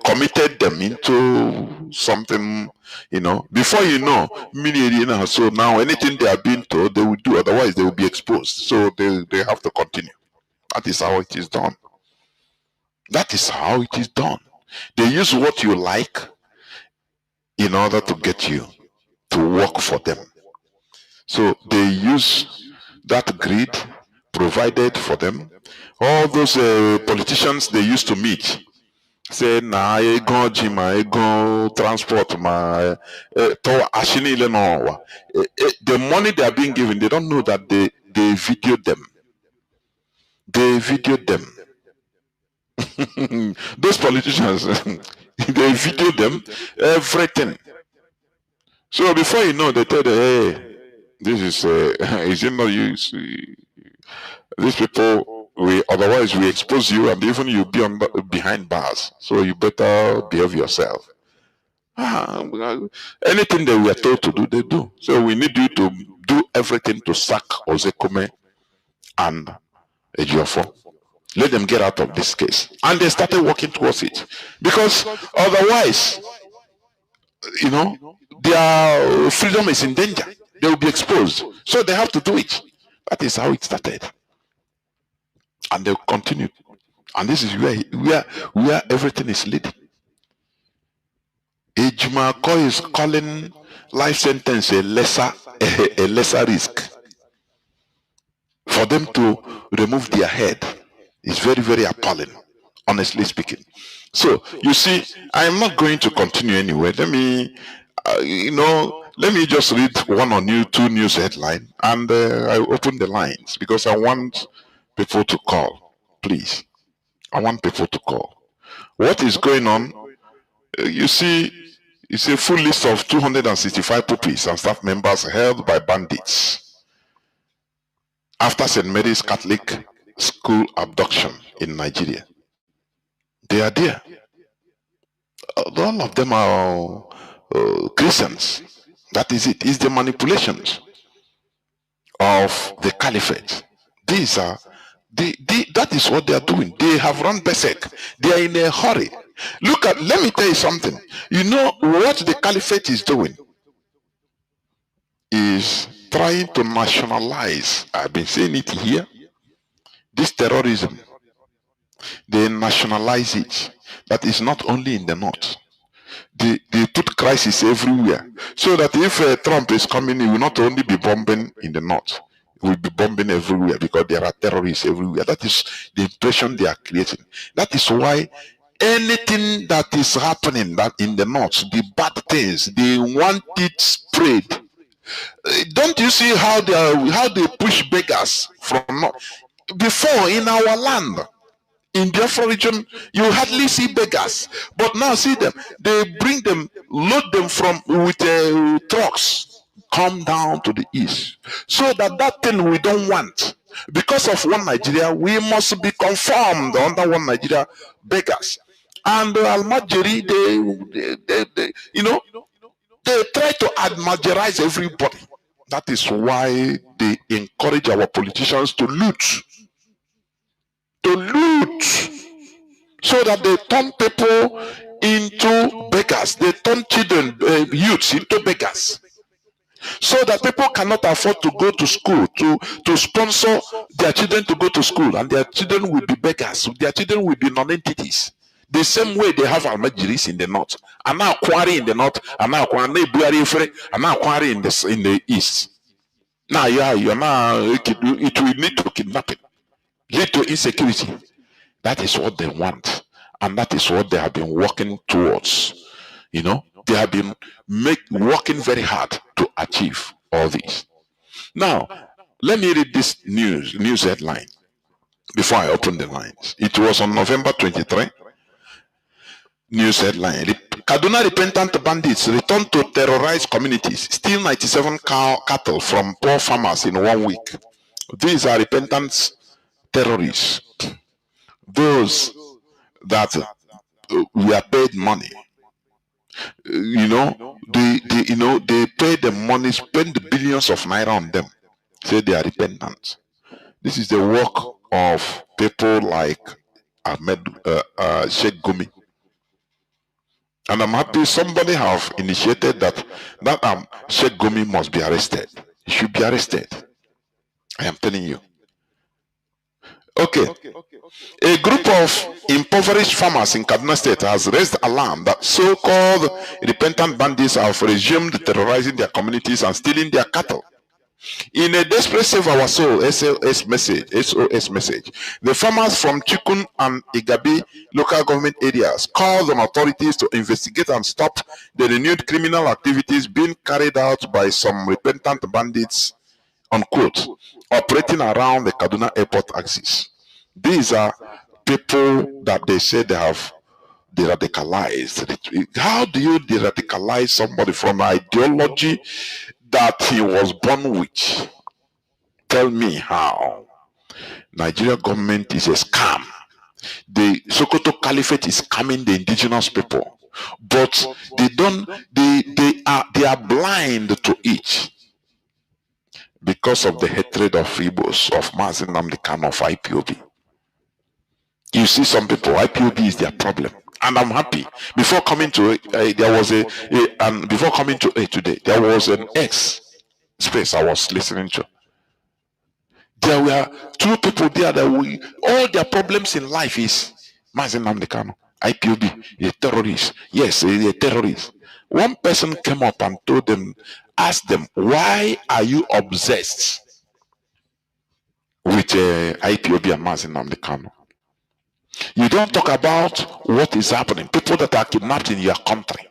committed them into something, before so now anything they are being told, they will do, otherwise they will be exposed. So they have to continue. That is how it is done. They use what you like in order to get you to work for them. So they use that greed provided for them. All those politicians they used to meet say na ego jima ego transport ma to ashini no. The money they are being given, they don't know that they videoed them. They videoed them. Those politicians, they videoed them, everything. So before you know, they tell them, hey, this is it not you? These people, we otherwise we expose you and even you be on behind bars. So you better behave yourself. Anything that we are told to do, they do. So we need you to do everything to sack Ozekome and Ejiofor. Let them get out of this case. And they started working towards it. Because otherwise, their freedom is in danger. They will be exposed. So they have to do it. That is how it started. And they'll continue. And this is where everything is leading. Ejimako is calling life sentence a lesser risk. For them to remove their head is very, very appalling, honestly speaking. So you see, I am not going to continue anyway. Let me just read one or two news headlines, and I open the lines because I want people to call. Please, I want people to call. What is going on? You see, it's a full list of 265 pupils and staff members held by bandits after St. Mary's Catholic School abduction in Nigeria. They are there. All of them are Christians. That is it. It's the manipulations of the caliphate. That is what they are doing. They have run berserk. They are in a hurry. Let me tell you something. You know what the caliphate is doing? Is trying to nationalize. I've been saying it here. This terrorism, they nationalize it. That is not only in the north. They put crisis everywhere. So that if Trump is coming, he will not only be bombing in the north, he will be bombing everywhere because there are terrorists everywhere. That is the impression they are creating. That is why anything that is happening that in the north, the bad things, they want it spread. Don't you see how they push beggars from north? Before in our land, in Biafra region, you hardly see beggars, but now see them. They bring them, load them with trucks, come down to the east, so that thing we don't want. Because of one Nigeria, we must be conformed under one Nigeria beggars. And Almajiri, they try to Almajirize everybody. That is why they encourage our politicians to loot. So that they turn people into beggars. They turn children, youths into beggars. So that people cannot afford to go to school, to sponsor their children to go to school, and their children will be beggars. Their children will be non-entities. The same way they have Almajiris in the north, and now Kwari in the north, and now Kwari in the east. Now, it will lead to kidnapping, lead to insecurity. That is what they want, and that is what they have been working towards. They have been working very hard to achieve all this. Now, let me read this news headline before I open the lines. It was on November 23. News headline: Kaduna repentant bandits return to terrorize communities, steal 97 cattle from poor farmers in 1 week. These are repentant terrorists. Those that were paid money. They pay the money, spend the billions of naira on them. Say they are repentant. This is the work of people like Sheikh Gumi. And I'm happy somebody have initiated that Sheikh Gumi must be arrested. He should be arrested. I am telling you. Okay. A group of impoverished farmers in Kaduna State has raised alarm that so-called repentant bandits have resumed terrorizing their communities and stealing their cattle. In a desperate save our soul SOS message, the farmers from Chikun and Igabi local government areas called on authorities to investigate and stop the renewed criminal activities being carried out by some repentant bandits, unquote, operating around the Kaduna airport axis. These are people that they say they have de-radicalized. How do you de-radicalize somebody from an ideology that he was born with? Tell me how. Nigeria government is a scam. The Sokoto Caliphate is scamming the indigenous people, but they are blind to it because of the hatred of Igbos, of Mazi Nnamdi Kanu, of IPOB. You see, some people, IPOB is their problem, and I'm happy. Before coming to it, there was and before coming to it today, there was an X space I was listening to. There were two people there that all their problems in life is Mazi Nnamdi Kanu, IPOB, a terrorist. Yes, a terrorist. One person came up and told them, asked them, why are you obsessed with IPOB and Mazi Nnamdi Kanu? You don't talk about what is happening. People that are kidnapped in your country.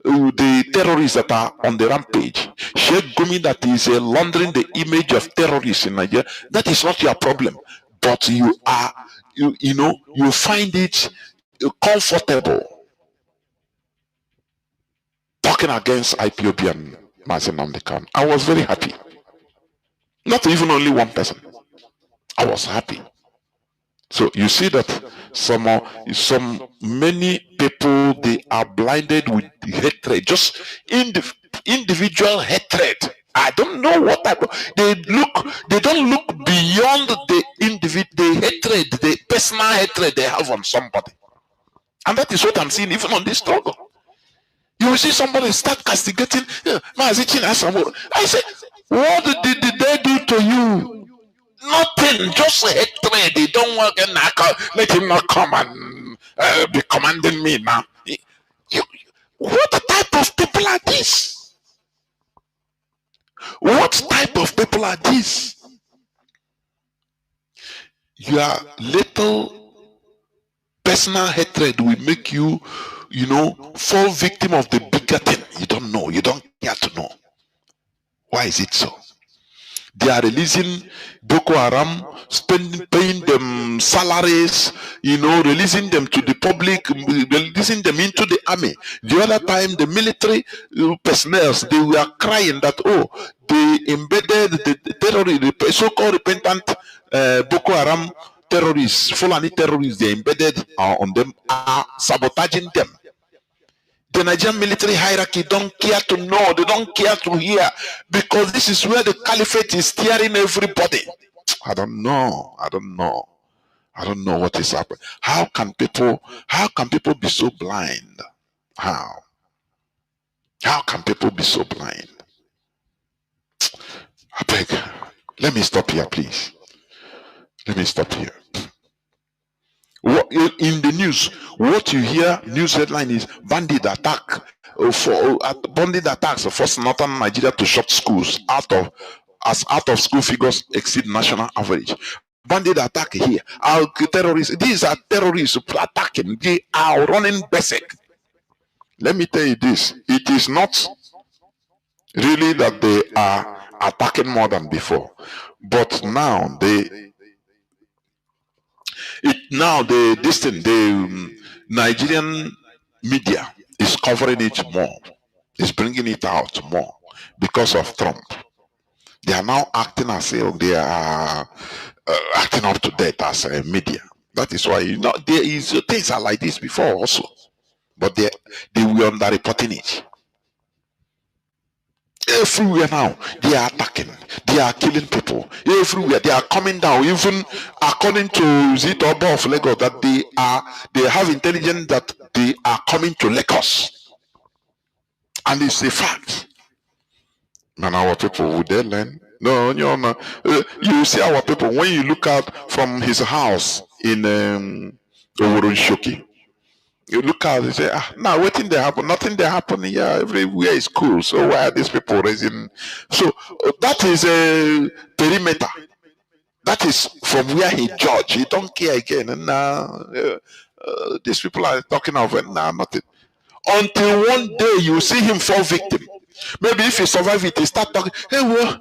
The terrorists that are on the rampage. Sheikh Gumi that is laundering the image of terrorists in Nigeria. That is not your problem. But you find it comfortable talking against IPOB and Mazi Nnamdi Kanu. I was very happy. Not even only one person. I was happy. So you see that many people, they are blinded with hatred, just individual hatred. I don't know what type of, they don't look beyond the hatred, the personal hatred they have on somebody. And that is what I'm seeing even on this struggle. You will see somebody start castigating, I say, what did they do to you? Nothing, just hatred. They don't want to let him not come and be commanding me now. What type of people are these? What type of people are these? Your little personal hatred will make you, fall victim of the bigger thing. You don't know. You don't care to know. Why is it so? They are releasing Boko Haram, paying them salaries, releasing them to the public, releasing them into the army. The other time, the military personnel, they were crying that, they embedded the terrorists, the so-called repentant Boko Haram terrorists, Fulani terrorists, they embedded on them, are sabotaging them. The Nigerian military hierarchy don't care to know, they don't care to hear, because this is where the caliphate is steering everybody. I don't know what is happening. How can people be so blind? How can people be so blind? I beg, let me stop here, please. Let me stop here. In the news, what you hear, news headline is bandit attack bandit attacks force northern Nigeria to shut schools out of school figures exceed national average. Bandit attack here. Our terrorists, these are terrorists attacking. They are running basic. Let me tell you this: it is not really that they are attacking more than before, but now the Nigerian media is covering it more, is bringing it out more because of Trump. They are now acting as if they are acting up to date as a media. That is why there is things are like this before also, but they were underreporting it. Everywhere now, they are attacking, they are killing people. Everywhere, they are coming down. Even according to Zitobo of Lagos, that they have intelligence that they are coming to Lagos. And it's a fact. And our people, would they learn? No. You see our people, when you look out from his house in Oworonshoki, You look out and say, now waiting there happen, nothing there happen. Yeah, everywhere is cool. So why are these people raising? So that is a perimeter. That is from where he judge. He don't care again. And these people are talking of nothing. Until one day you see him fall victim. Maybe if he survive it, he start talking. Hey, well,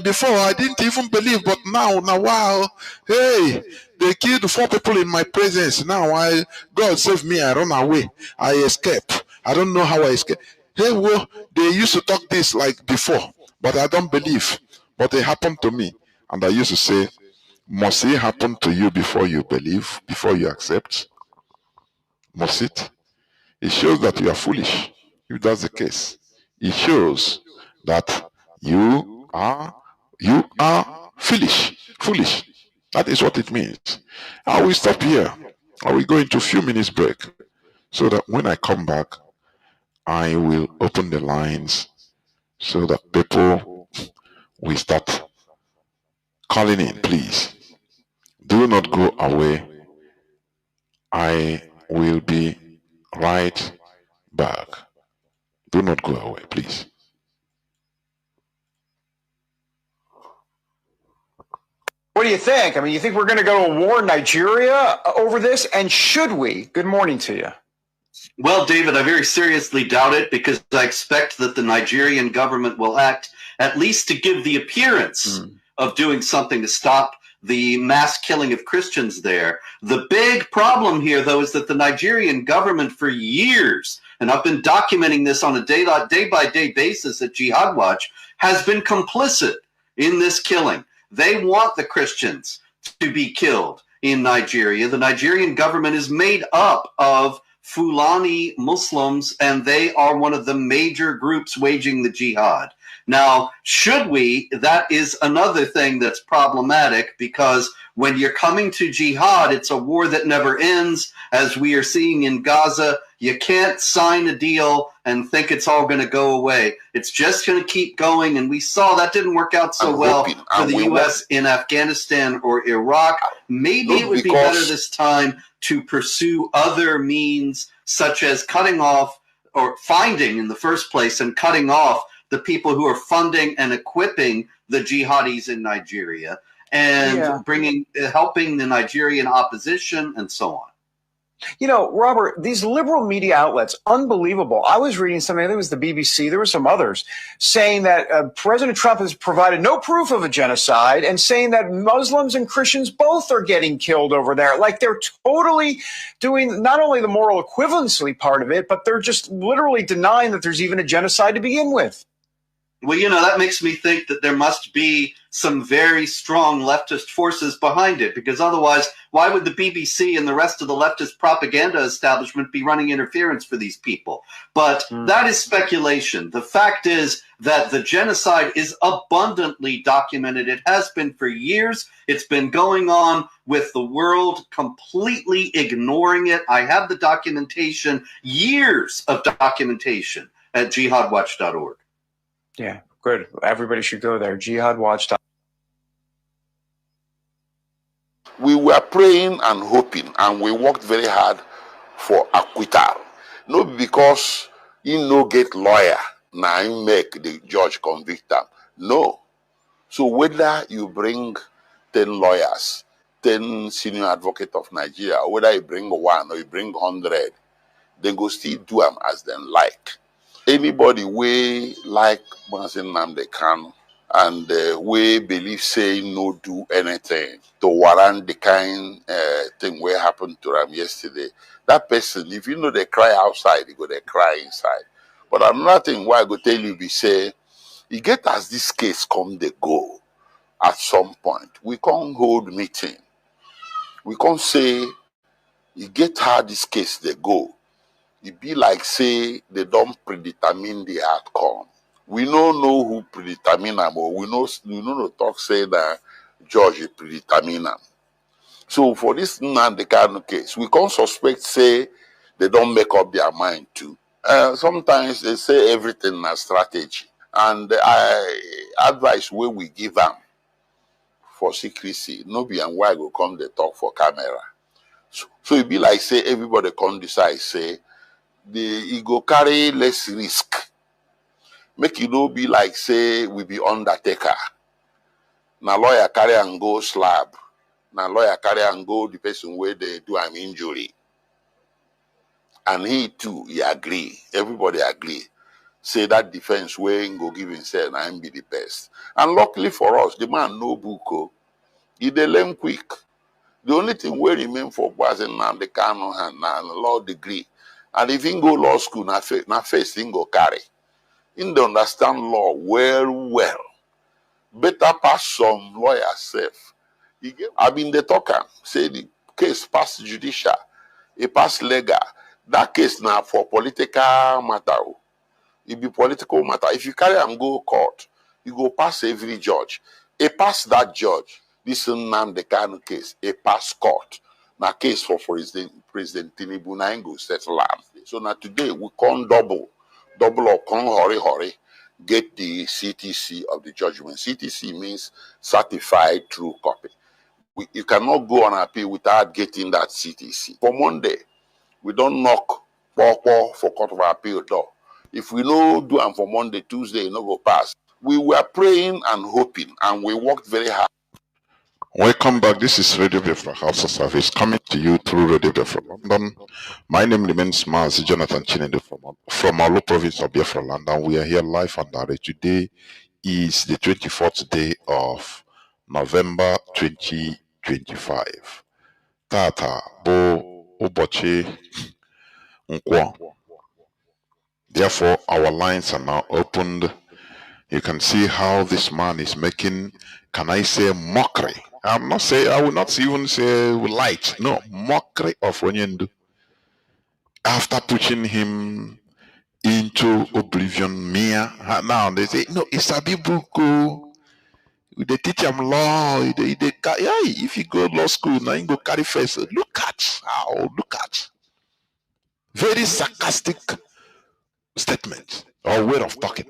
before I didn't even believe, but now, wow, hey, they killed 4 people in my presence. Now God save me. I run away. I escape. I don't know how I escape. Hey, well, they used to talk this like before, but I don't believe. But it happened to me, and I used to say, must it happen to you before you believe, before you accept? Must it? It shows that you are foolish. If that's the case, it shows that you are foolish. Foolish. That is what it means. I will stop here. I will go into a few minutes break so that when I come back, I will open the lines so that people will start calling in. Please do not go away. I will be right back. Do not go away, please. What do you think? I mean, you think we're going to go to war in Nigeria over this? And should we? Good morning to you. Well, David, I very seriously doubt it because I expect that the Nigerian government will act at least to give the appearance of doing something to stop the mass killing of Christians there. The big problem here, though, is that the Nigerian government for years, and I've been documenting this on a day-by-day basis at Jihad Watch, has been complicit in this killing. They want the Christians to be killed in Nigeria. The Nigerian government is made up of Fulani Muslims, and they are one of the major groups waging the jihad. Now, should we? That is another thing that's problematic because when you're coming to jihad, it's a war that never ends. As we are seeing in Gaza, you can't sign a deal and think it's all going to go away. It's just going to keep going. And we saw that didn't work out so well for the U.S. in Afghanistan or Iraq. Maybe it would be better this time to pursue other means, such as cutting off or finding in the first place and cutting off the people who are funding and equipping the jihadis in Nigeria and helping the Nigerian opposition and so on. You know, Robert, these liberal media outlets, unbelievable. I was reading something, I think it was the BBC, there were some others, saying that President Trump has provided no proof of a genocide and saying that Muslims and Christians both are getting killed over there. Like they're totally doing not only the moral equivalency part of it, but they're just literally denying that there's even a genocide to begin with. Well, you know, that makes me think that there must be some very strong leftist forces behind it, because otherwise, why would the BBC and the rest of the leftist propaganda establishment be running interference for these people? But that is speculation. The fact is that the genocide is abundantly documented. It has been for years. It's been going on with the world completely ignoring it. I have the documentation, years of documentation at jihadwatch.org. Yeah, good. Everybody should go there. Jihadwatch. We were praying and hoping, and we worked very hard for acquittal. Not because he no get lawyer, now he make the judge convict them. No. So whether you bring 10 lawyers, 10 senior advocates of Nigeria, or whether you bring 1 or you bring 100, they go still do them as them like. Anybody we like Mazi Nnamdi Kanu and we believe say no do anything to warrant the kind thing where happened to them yesterday, that person, if you know they cry outside, they go they cry inside. But another thing why I go tell you, be say, you get as this case come, they go at some point. We can't hold meeting. We can't say, you get how this case they go. It be like say they don't predetermine the outcome. We don't know who predetermine them, but we know the talk say that judge predetermine them. So for this Nnamdi Kanu case, we can't suspect say they don't make up their mind too. Sometimes they say everything na strategy, and advice where we give them for secrecy, no be and why go come they talk for camera. So it be like say everybody can decide say the go carry less risk. Make it no be like say we be undertaker. Now lawyer carry and go slab. Now lawyer carry and go the person where they do an injury. And he too, he agree. Everybody agree. Say that defense way go give himself and him be the best. And luckily for us, the man no book. He dey learn quick. The only thing we remain for was Nnamdi Kanu and law degree. And if he go law school, na first he go carry. He dey understand law well. Better pass some lawyer self. I been the talker, say the case pass judicial, it pass legal. That case now for political matter. It be political matter. If you carry and go court, you go pass every judge. It pass that judge. This Nnamdi Kanu case, it pass court. Now case for President Tinubu na go settle am. So now today we come double up, come hurry, get the CTC of the judgment. CTC means certified true copy. You cannot go on appeal without getting that CTC. For Monday, we don't knock for court of appeal door. If we no do and for Monday, Tuesday, no go pass. We were praying and hoping, and we worked very hard. Welcome back. This is Radio Biafra House of Service coming to you through Radio Biafra London. My name remains Mazi Jonathan Chinedu from our province of Biafra London. We are here live and direct. Today is the 24th day of November 2025. Tata bo ubochi nkwo. Therefore, our lines are now opened. You can see how this man is making, can I say, mockery. I will not even say light. No, mockery of Onyendu. After pushing him into oblivion, now they say, no, it's a bibuku. They teach him law. If you go to law school, now you go carry face. Look at. Very sarcastic statement or way of talking.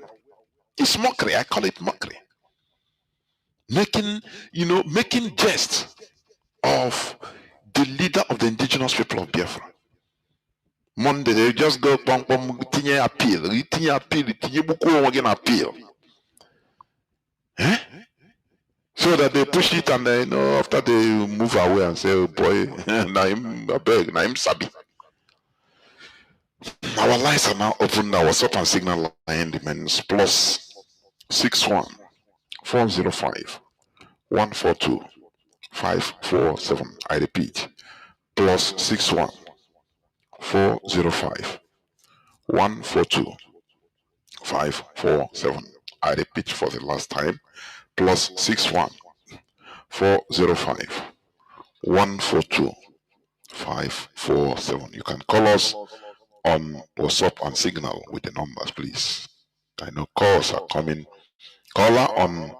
It's mockery. I call it mockery. Making jest of the leader of the indigenous people of Biafra. Monday, they just go tinye appeal. Eh? So that they push it and after they move away and say, oh boy, Naim Sabi. Our lines are now open. Our WhatsApp and Signal line remains +61 405 142 547. I repeat, +61 405 142 547. I repeat for the last time, +61 405 142 547. You can call us on WhatsApp and Signal with the numbers, please. I know calls are coming. Caller on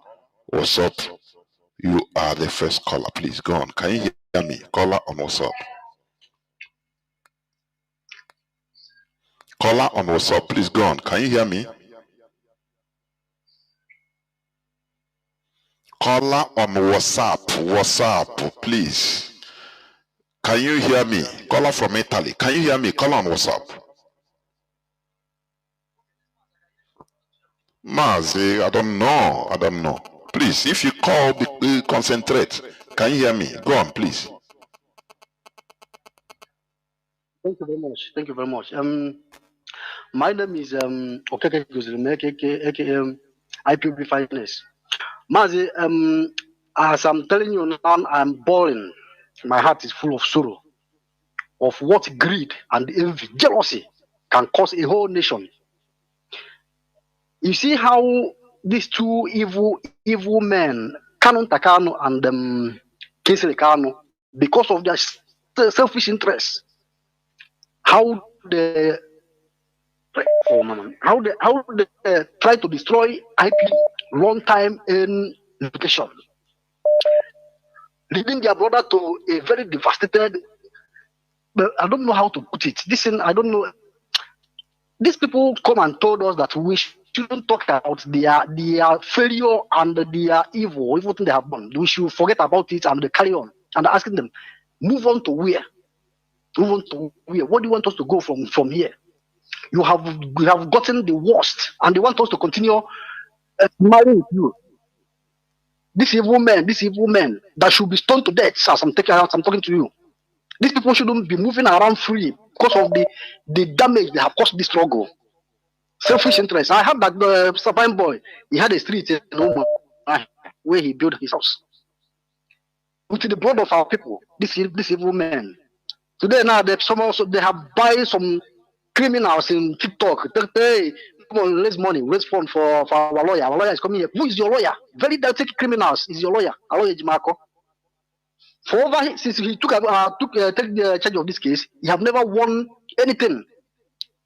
WhatsApp, you are the first caller. Please go on. Can you hear me? Caller on WhatsApp. Caller on WhatsApp, please go on. Can you hear me? Caller on WhatsApp, please. Can you hear me? Caller from Italy. Can you hear me? Caller on WhatsApp. Mazi, I don't know. Please, if you call, concentrate. Can you hear me? Go on, please. Thank you very much. My name is Okeke Guzilime, aka IPB Finance. Mazi, as I'm telling you now, I'm bawling. My heart is full of sorrow of what greed and envy, jealousy can cause a whole nation. You see how these two evil men, Kanu and Kanu, because of their selfish interests, how they try to destroy IP long time in education, leading their brother to a very devastated. But I don't know how to put it. Listen, I don't know. These people come and told us that we shouldn't talk about their failure and their evil, everything they have done. We should forget about it and carry on. And asking them, move on to where? Even to where? What do you want us to go from here? You have gotten the worst, and they want us to continue marrying with you. These evil men that should be stoned to death. As I'm talking to you. These people shouldn't be moving around free because of the damage they have caused this struggle. Selfish interest. I heard that the Sapine boy, he had a street in Oman where he built his house. With the blood of our people, this evil men. Today now they have buy some criminals in TikTok. Hey, come on, raise money, raise fund for our lawyer. Our lawyer is coming here. Who is your lawyer? Very dirty criminals is your lawyer. Our lawyer Jimako. For over since he took take the charge of this case, he have never won anything.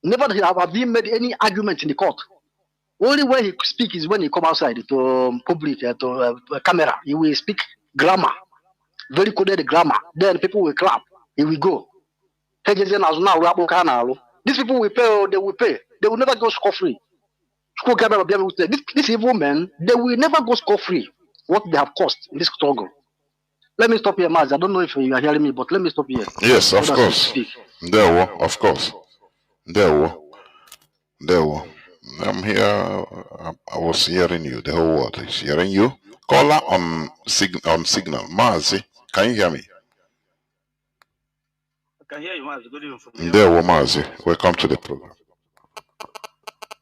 Never have he made any argument in the court. Only when he speak is when he come outside to public to camera. He will speak grammar, very coded grammar. Then people will clap. He will go. These people will pay. They will pay. They will never go scot free. This evil men, they will never go scot free. What they have cost in this struggle. Let me stop here, Mazi. I don't know if you are hearing me, but let me stop here. Yes, of course. There were, of course. There were. I'm here. I was hearing you. The whole world is hearing you. Caller on signal. Mazi, can you hear me? I can hear you, Mazi. Good evening from here. There were, Mazi. Welcome to the program.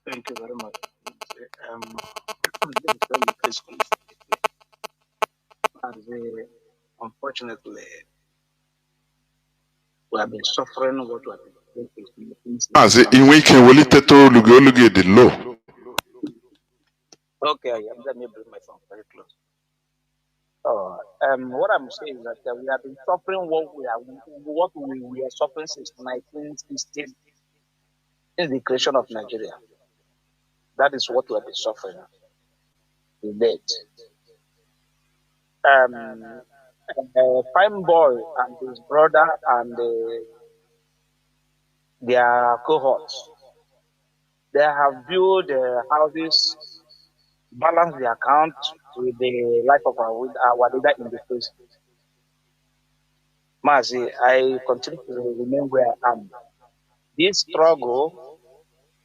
Thank you very much. Unfortunately, we have been suffering what we have been Mazi, in which will it the low? Okay, let me bring my phone very close. What I'm saying is that we have been suffering what we are suffering since 1960, since the creation of Nigeria. That is what we have been suffering. The dead. Prime Boy and his brother and their cohorts, they have built houses, balanced the account with the life of our leader in the face. Mazi, I continue to remain where I am. This struggle,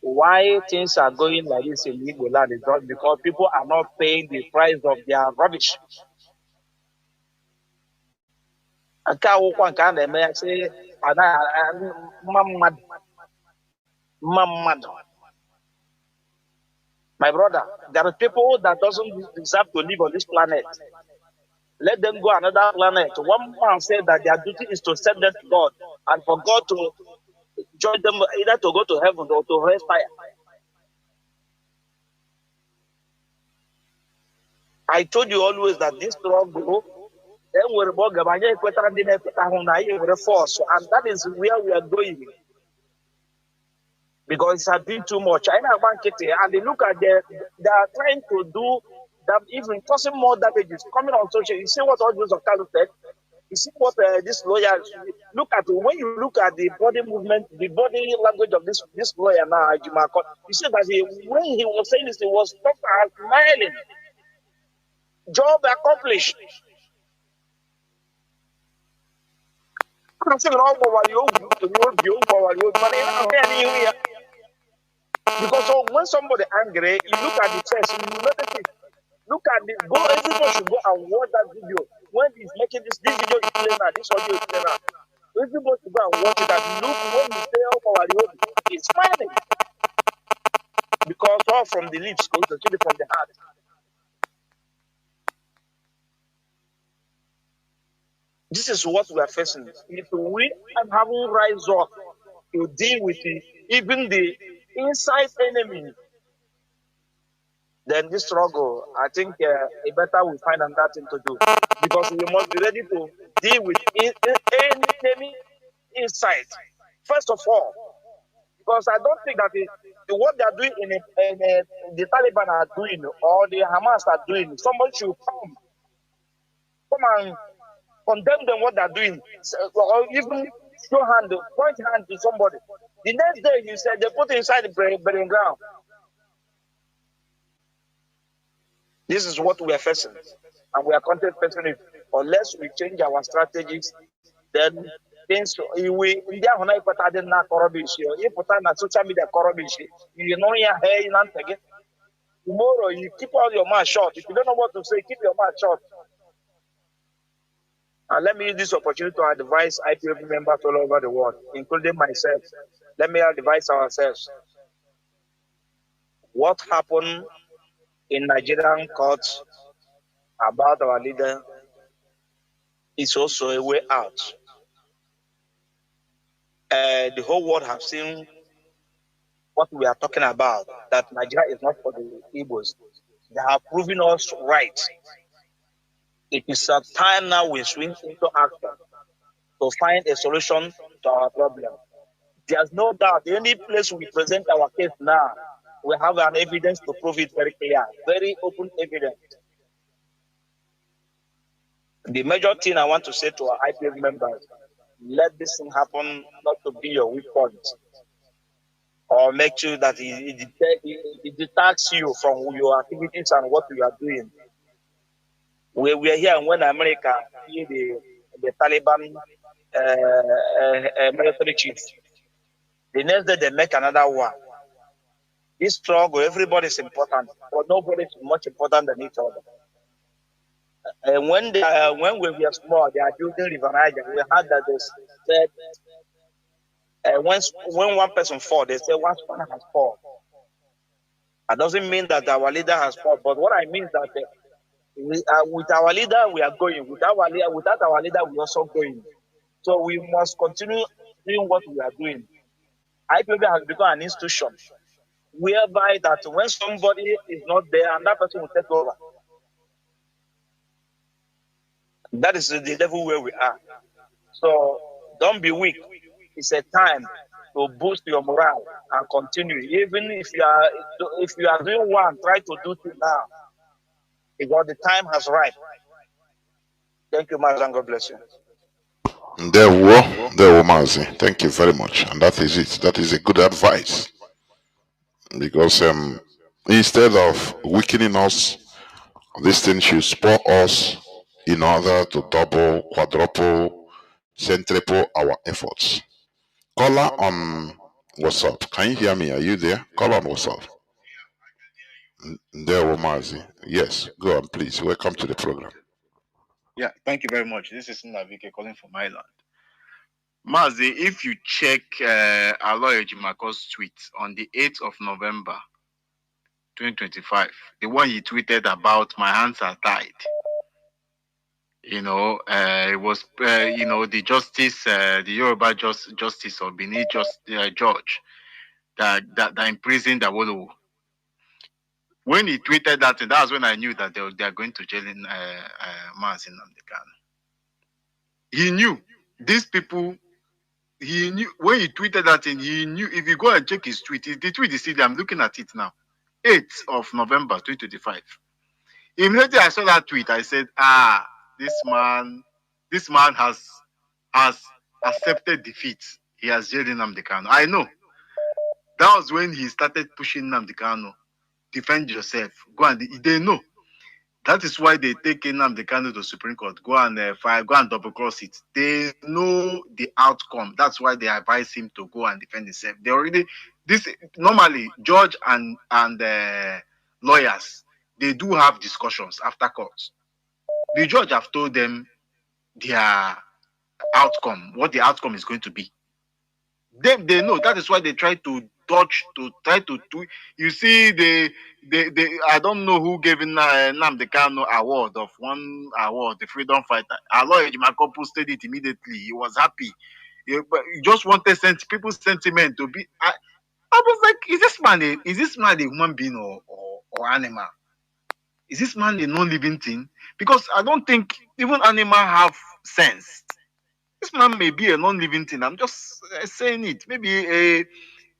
why things are going like this in Igbo land is not because people are not paying the price of their rubbish. My brother, there are people that doesn't deserve to live on this planet. Let them go another planet. One man said that their duty is to send them to God and for God to join them either to go to heaven or to hellfire. I told you always that this struggle, force, and that is where we are going. Because it has been too much. And they look at they are trying to do that, even causing more damages coming on social. You see what all those of Kanu said? You see what this lawyer look at when you look at the body movement, the body language of this lawyer now, you see that when he was saying this, he was smiling. Job accomplished. Because when somebody angry, you look at the chest, you notice it. Look at this. Everybody should go and watch that video. When he's making this video is playing now, this audio is playing now. Everybody should go and watch it and look when he say he's smiling. Because all from the lips goes to from the heart. This is what we are facing. If we are having rise up to deal with even the inside enemy, then this struggle, I think a better we find another thing to do. Because we must be ready to deal with any enemy inside. First of all, because I don't think that what they are doing the Taliban are doing or the Hamas are doing, someone should come and condemn them what they are doing, or even point hand to somebody. The next day, you said they put it inside the burying ground. This is what we are facing, and we are content facing it. Unless we change our strategies, then things we ndị ahụ na-ekweta dị na kọrọbishi ịpụta na social media kọrọbishi you know ya hey na ntị gị tomorrow you keep all your mouth shut. If you don't know what to say, keep your mouth shut. And let me use this opportunity to advise IPOB members all over the world, including myself. Let me advise ourselves. What happened in Nigerian courts about our leader is also a way out. The whole world has seen what we are talking about, that Nigeria is not for the Igbos. They have proven us right. It is a time now we swing into action to find a solution to our problem. There's no doubt the only place we present our case now, we have an evidence to prove it very clear, very open evidence. The major thing I want to say to our IPF members, let this thing happen not to be your weak point, or make sure that it detacks you from your activities and what you are doing. We were here when America, the Taliban military chiefs, the next day they make another one. This struggle, everybody is important, but nobody is much important than each other. And when we were small, they are building River Niger. We had that they said when one person falls, they say one spanner has fallen. That doesn't mean that our leader has fallen, but what I mean is that with our leader we are going. Without our leader, we are also going. So we must continue doing what we are doing. IPOB has become an institution whereby that when somebody is not there, and that person will take over. That is the level where we are. So don't be weak. It's a time to boost your morale and continue. Even if you are doing one, try to do two now, because the time has arrived. Thank you, Mazi. God bless you. There were Mazi. Thank you very much. And that is it. That is a good advice. Because instead of weakening us, this thing should spur us in order to double, quadruple, centuple our efforts. Caller on WhatsApp. Can you hear me? Are you there? Caller on WhatsApp. There were Mazi. Yes, go on, please. Welcome to the program. Yeah, thank you very much. This is Nnamdi calling from Ireland. Mazi, if you check Aloy Ejimako's tweet on the 8th of November 2025, the one he tweeted about my hands are tied. You know, it was, the justice, the Yoruba justice or Benin judge that imprisoned Awolowo. When he tweeted that, that was when I knew that they are going to jail in Mazi Nnamdi Kanu. He knew these people. He knew when he tweeted that thing. He knew. If you go and check his tweet, the tweet is still. I'm looking at it now. 8th of November 2025. Immediately I saw that tweet, I said, this man has accepted defeat. He has jailed Nnamdi Kanu. I know. That was when he started pushing Nnamdi Kanu. Defend yourself. Go and they know. That is why they take Nnamdi Kanu to Supreme Court. Go and go and double cross it. They know the outcome. That's why they advise him to go and defend himself. They already normally judge and lawyers, they do have discussions after court. The judge have told them their outcome, what the outcome is going to be. They know. That is why they try to dodge, to try to do. You see, they I don't know who gave Nnamdi Kanu award of one award, the freedom fighter. Aloy Ejimako posted it immediately. He was happy. He just wanted people's sentiment to be. I was like, is this man a human being or animal? Is this man a non-living thing? Because I don't think even animals have sense. This man may be a non-living thing. I'm just saying it. Maybe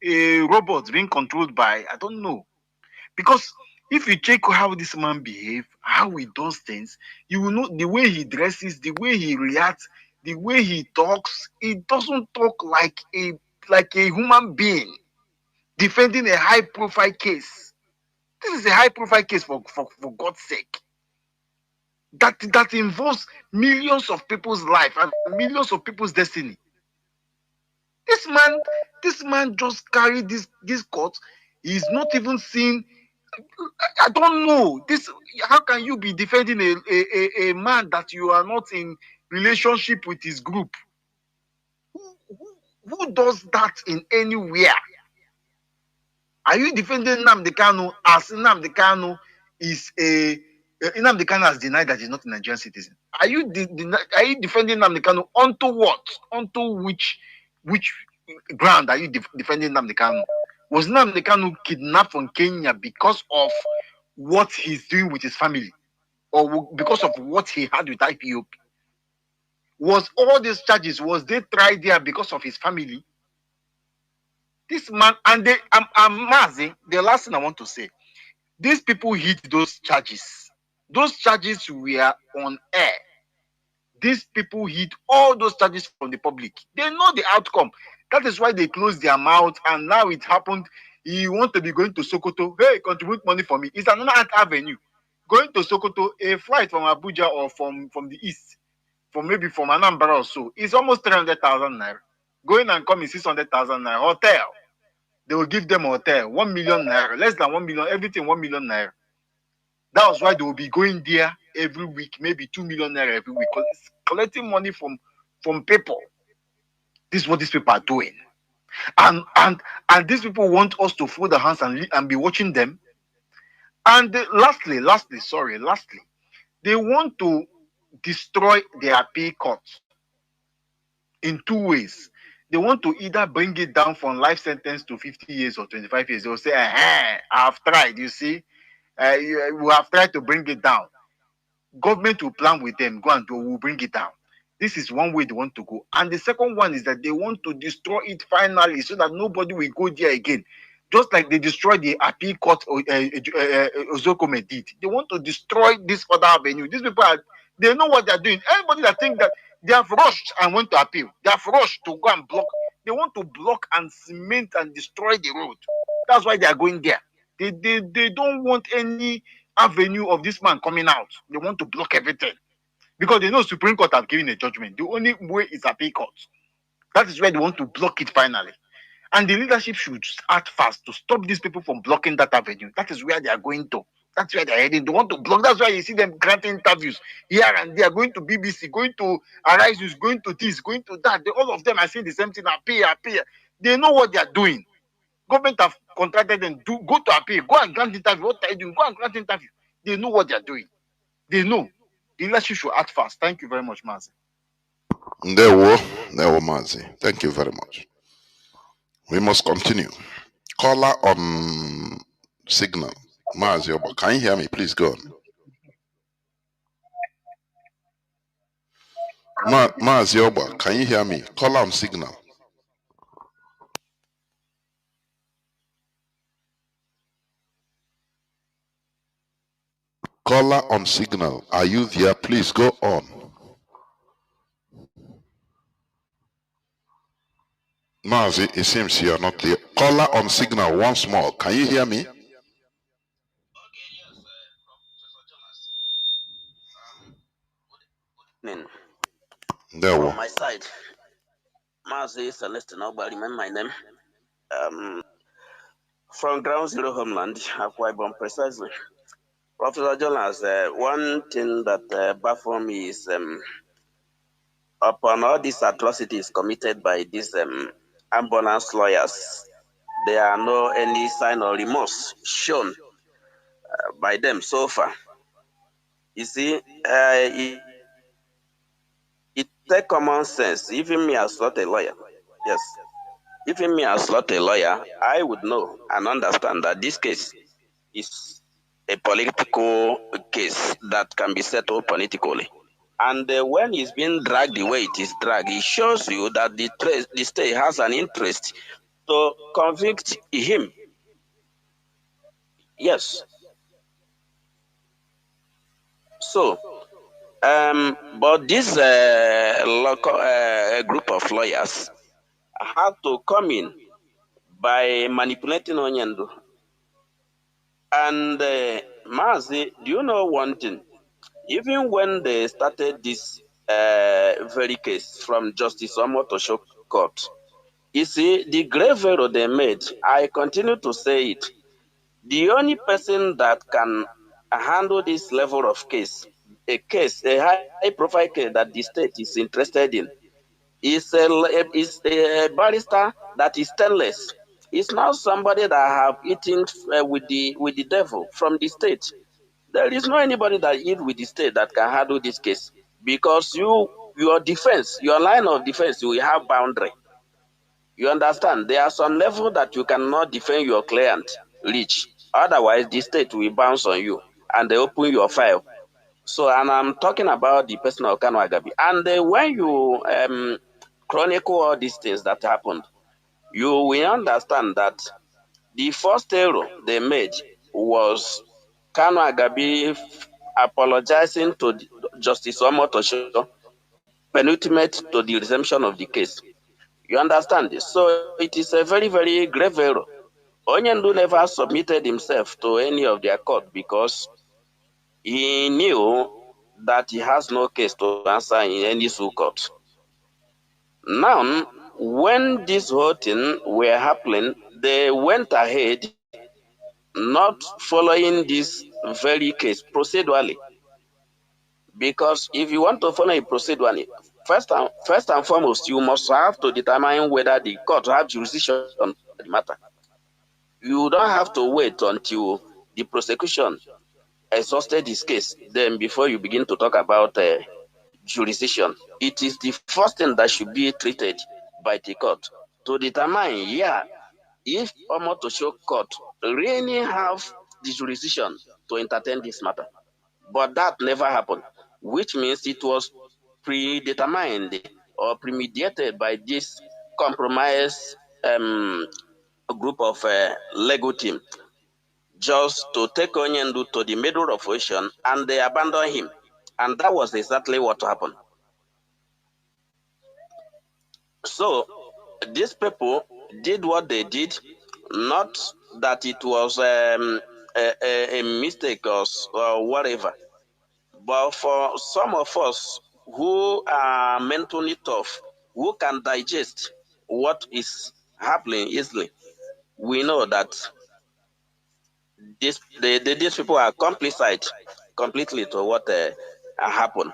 a robot being controlled by, I don't know. Because if you check how this man behaves, how he does things, you will know the way he dresses, the way he reacts, the way he talks. He doesn't talk like a human being defending a high-profile case. This is a high-profile case for God's sake. That involves millions of people's life and millions of people's destiny. This man just carried this court. He's not even seen. I don't know. How can you be defending a man that you are not in relationship with his group? Who does that in anywhere? Are you defending Nnamdi Kanu as Nnamdi Kanu is Nnamdi Kanu has denied that he's not a Nigerian citizen? Are you defending Nnamdi Kanu onto what? Onto which ground are you defending Nnamdi Kanu? Was Nnamdi Kanu kidnapped from Kenya because of what he's doing with his family, or because of what he had with IPOP? Was all these charges, was they tried there because of his family? This man, and Mazi, the last thing I want to say, these people hid those charges. Those charges were on air. These people hid all those charges from the public. They know the outcome. That is why they closed their mouth, and now it happened. You want to be going to Sokoto, hey, contribute money for me. It's another avenue. Going to Sokoto, a flight from Abuja or from the east, maybe from Anambra or so, is almost 300,000 naira. Going and coming 600,000 naira. Hotel. They will give them a hotel, 1 million naira, less than 1 million, everything 1 million naira. That was why they will be going there every week, maybe 2 million naira every week, collecting money from people. This is what these people are doing. And these people want us to fold our hands and be watching them. And lastly, they want to destroy their appeal courts in two ways. They want to either bring it down from life sentence to 50 years or 25 years. They'll say, I have tried, you see. We have tried to bring it down. Government will plan with them, go and do, we'll bring it down. This is one way they want to go. And the second one is that they want to destroy it finally so that nobody will go there again. Just like they destroyed the appeal court Ozokome did. They want to destroy this other avenue. These people, they know what they're doing. Anybody that thinks that they have rushed and went to appeal, they have rushed to go and block. They want to block and cement and destroy the road. That's why they are going there. They don't want any avenue of this man coming out. They want to block everything. Because they know Supreme Court have given a judgment. The only way is appeal court. That is why they want to block it finally. And the leadership should act fast to stop these people from blocking that avenue. That is where they are going to. That's where they are heading. They want to block. That's why you see them granting interviews here and they are going to BBC, going to Arise News, going to this, going to that. All of them are saying the same thing. Appeal. They know what they are doing. Government have contracted them to go to appeal. Go and grant interview. What are you doing? Go and grant interview. They know what they are doing. They know. The leadership should act fast. Thank you very much, Mazi. There were Mazi. Thank you very much. We must continue. Caller on signal. Mazi, can you hear me? Please go on. Mazi Oba, can you hear me? Caller on signal. Caller on signal. Are you there? Please go on. Mazi, it seems you are not there. Caller on signal once more. Can you hear me? There on my side, Mazi Celestin, nobody remember my name. From Ground Zero Homeland, Akwa Ibom precisely. Professor Jonas, one thing that baffles me is upon all these atrocities committed by these ambulance lawyers, there are no any sign of remorse shown by them so far. You see, it takes common sense. Even me as not a lawyer, yes. Even me as not a lawyer, I would know and understand that this case is a political case that can be settled politically. And when it's being dragged the way it is dragged, it shows you that the state has an interest to convict him. Yes. So, but this local group of lawyers had to come in by manipulating Onyendu. And Mazi, do you know one thing? Even when they started this very case from Justice Omotosho Court, You see, the grave error they made, I continue to say it. The only person that can handle this level of case, a high-profile case that the state is interested in, is a barrister that is stainless. It's not somebody that have eaten with the devil from the state. There is no anybody that eat with the state that can handle this case, because your defense, your line of defense, you will have boundary. You understand? There are some level that you cannot defend your client reach. Otherwise, the state will bounce on you and they open your file. So, and I'm talking about the person of Kanu Agabi. And when you chronicle all these things that happened, you will understand that the first error they made was Kanu Agabi apologizing to Justice Omotosho, penultimate to the resumption of the case. You understand this? So it is a very, very grave error. Onyendu never submitted himself to any of their court because he knew that he has no case to answer in any Sul court. Now, when this whole thing were happening, they went ahead not following this very case procedurally. Because if you want to follow it procedurally, first and foremost, you must have to determine whether the court have jurisdiction on the matter. You don't have to wait until the prosecution exhausted this case, then before you begin to talk about jurisdiction. It is the first thing that should be treated by the court to determine, if Omotosho court really have the jurisdiction to entertain this matter. But that never happened, which means it was predetermined or premeditated by this compromise group of legal team, just to take Onyendu to the middle of ocean and they abandon him. And that was exactly what happened. So these people did what they did, not that it was a mistake or whatever. But for some of us who are mentally tough, who can digest what is happening easily, we know that these people are complicit completely to what happened.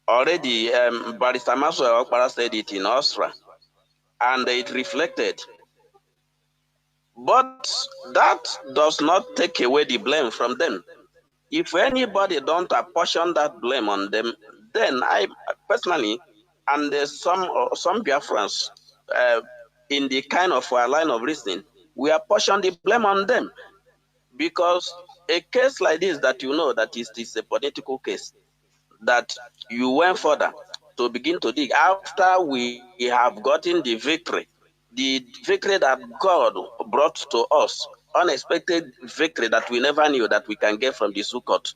Already, Barrister Maswell Okpara said it in Austria, and it reflected. But that does not take away the blame from them. If anybody don't apportion that blame on them, then I personally, and some Biafrans in the kind of line of reasoning, we apportion the blame on them. Because a case like this that you know that is a political case, that you went further to begin to dig after we have gotten the victory that God brought to us, unexpected victory that we never knew that we can get from the Sukkot,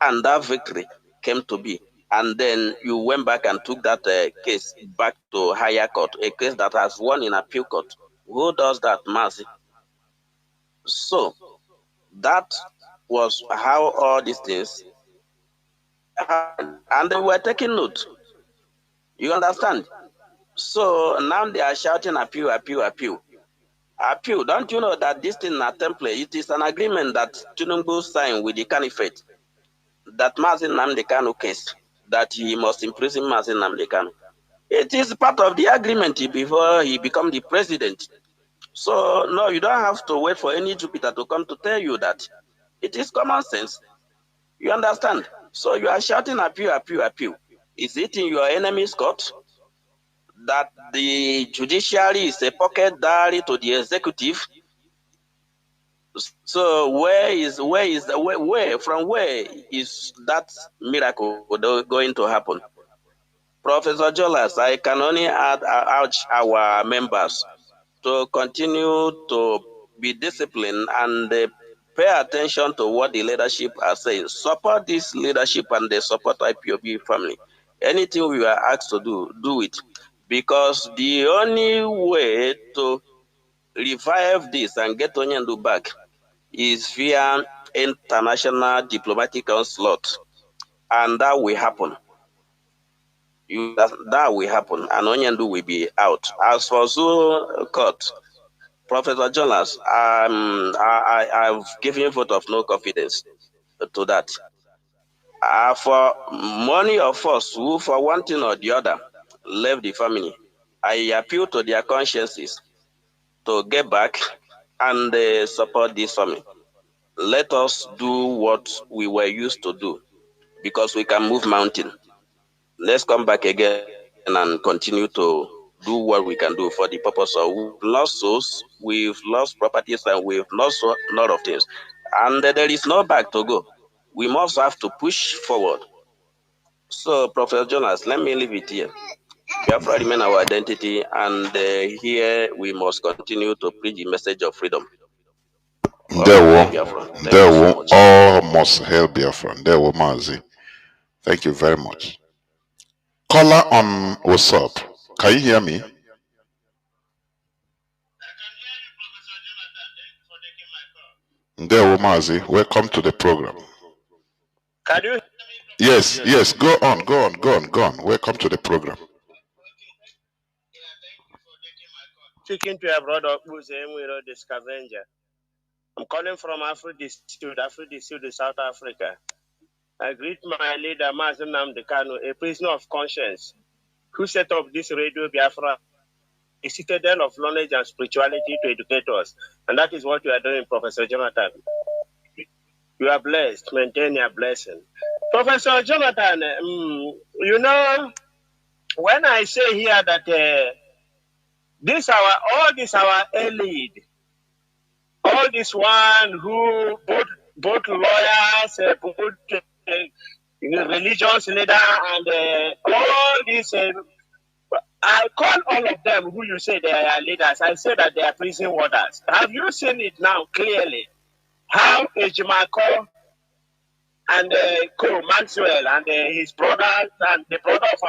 and that victory came to be. And then you went back and took that case back to higher court, a case that has won in appeal court. Who does that, Mazi? So that was how all these things happened. And they were taking note. You understand? So now they are shouting appeal, appeal, appeal. Appeal. Don't you know that this thing is a template? It is an agreement that Tinubu signed with the caliphate, that Mazi Nnamdi Kanu case, that he must imprison Mazi Nnamdi Kanu. It is part of the agreement before he become the president. So no, you don't have to wait for any Jupiter to come to tell you that. It is common sense. You understand? So you are shouting appeal, appeal, appeal. Is it in your enemy's court that the judiciary is a pocket diary to the executive? So where is that miracle going to happen? Professor Jolas, I can only urge our members to continue to be disciplined and pay attention to what the leadership are saying. Support this leadership and they support IPOB family. Anything we are asked to do it. Because the only way to revive this and get Onyendu back is via international diplomatic onslaught. And that will happen. That will happen, and Onyendu will be out. As for Zoo Court, Professor Jonas, I've given vote of no confidence to that. For many of us who, for one thing or the other, left the family, I appeal to their consciences to get back and support this family. Let us do what we were used to do, because we can move mountain. Let's come back again and continue to do what we can do for the purpose of we've lost souls, we've lost properties, and we've lost a lot of things. And there is no back to go. We must have to push forward. So, Professor Jonas, let me leave it here. Biafra remain our identity, and here we must continue to preach the message of freedom. There will all must hail Biafra. There will Mazi. Thank you very much. Caller on WhatsApp. Can you hear me? There will Mazi. Welcome to the program. Can you? Yes, yes. Go on. Welcome to the program. Speaking to your brother who's the scavenger. I'm calling from Afro-District, South Africa. I greet my leader, Mazi Nnamdi Kanu, a prisoner of conscience, who set up this radio Biafra, a citadel of knowledge and spirituality to educate us. And that is what you are doing, Professor Jonathan. You are blessed. Maintain your blessing. Professor Jonathan, you know, when I say here that all this our elite, all this one who both lawyers, both religious leader, and all these, I call all of them who you say they are leaders. I say that they are prison warders. Have you seen it now clearly? How Ejimako and Co Maxwell and his brothers and the brother of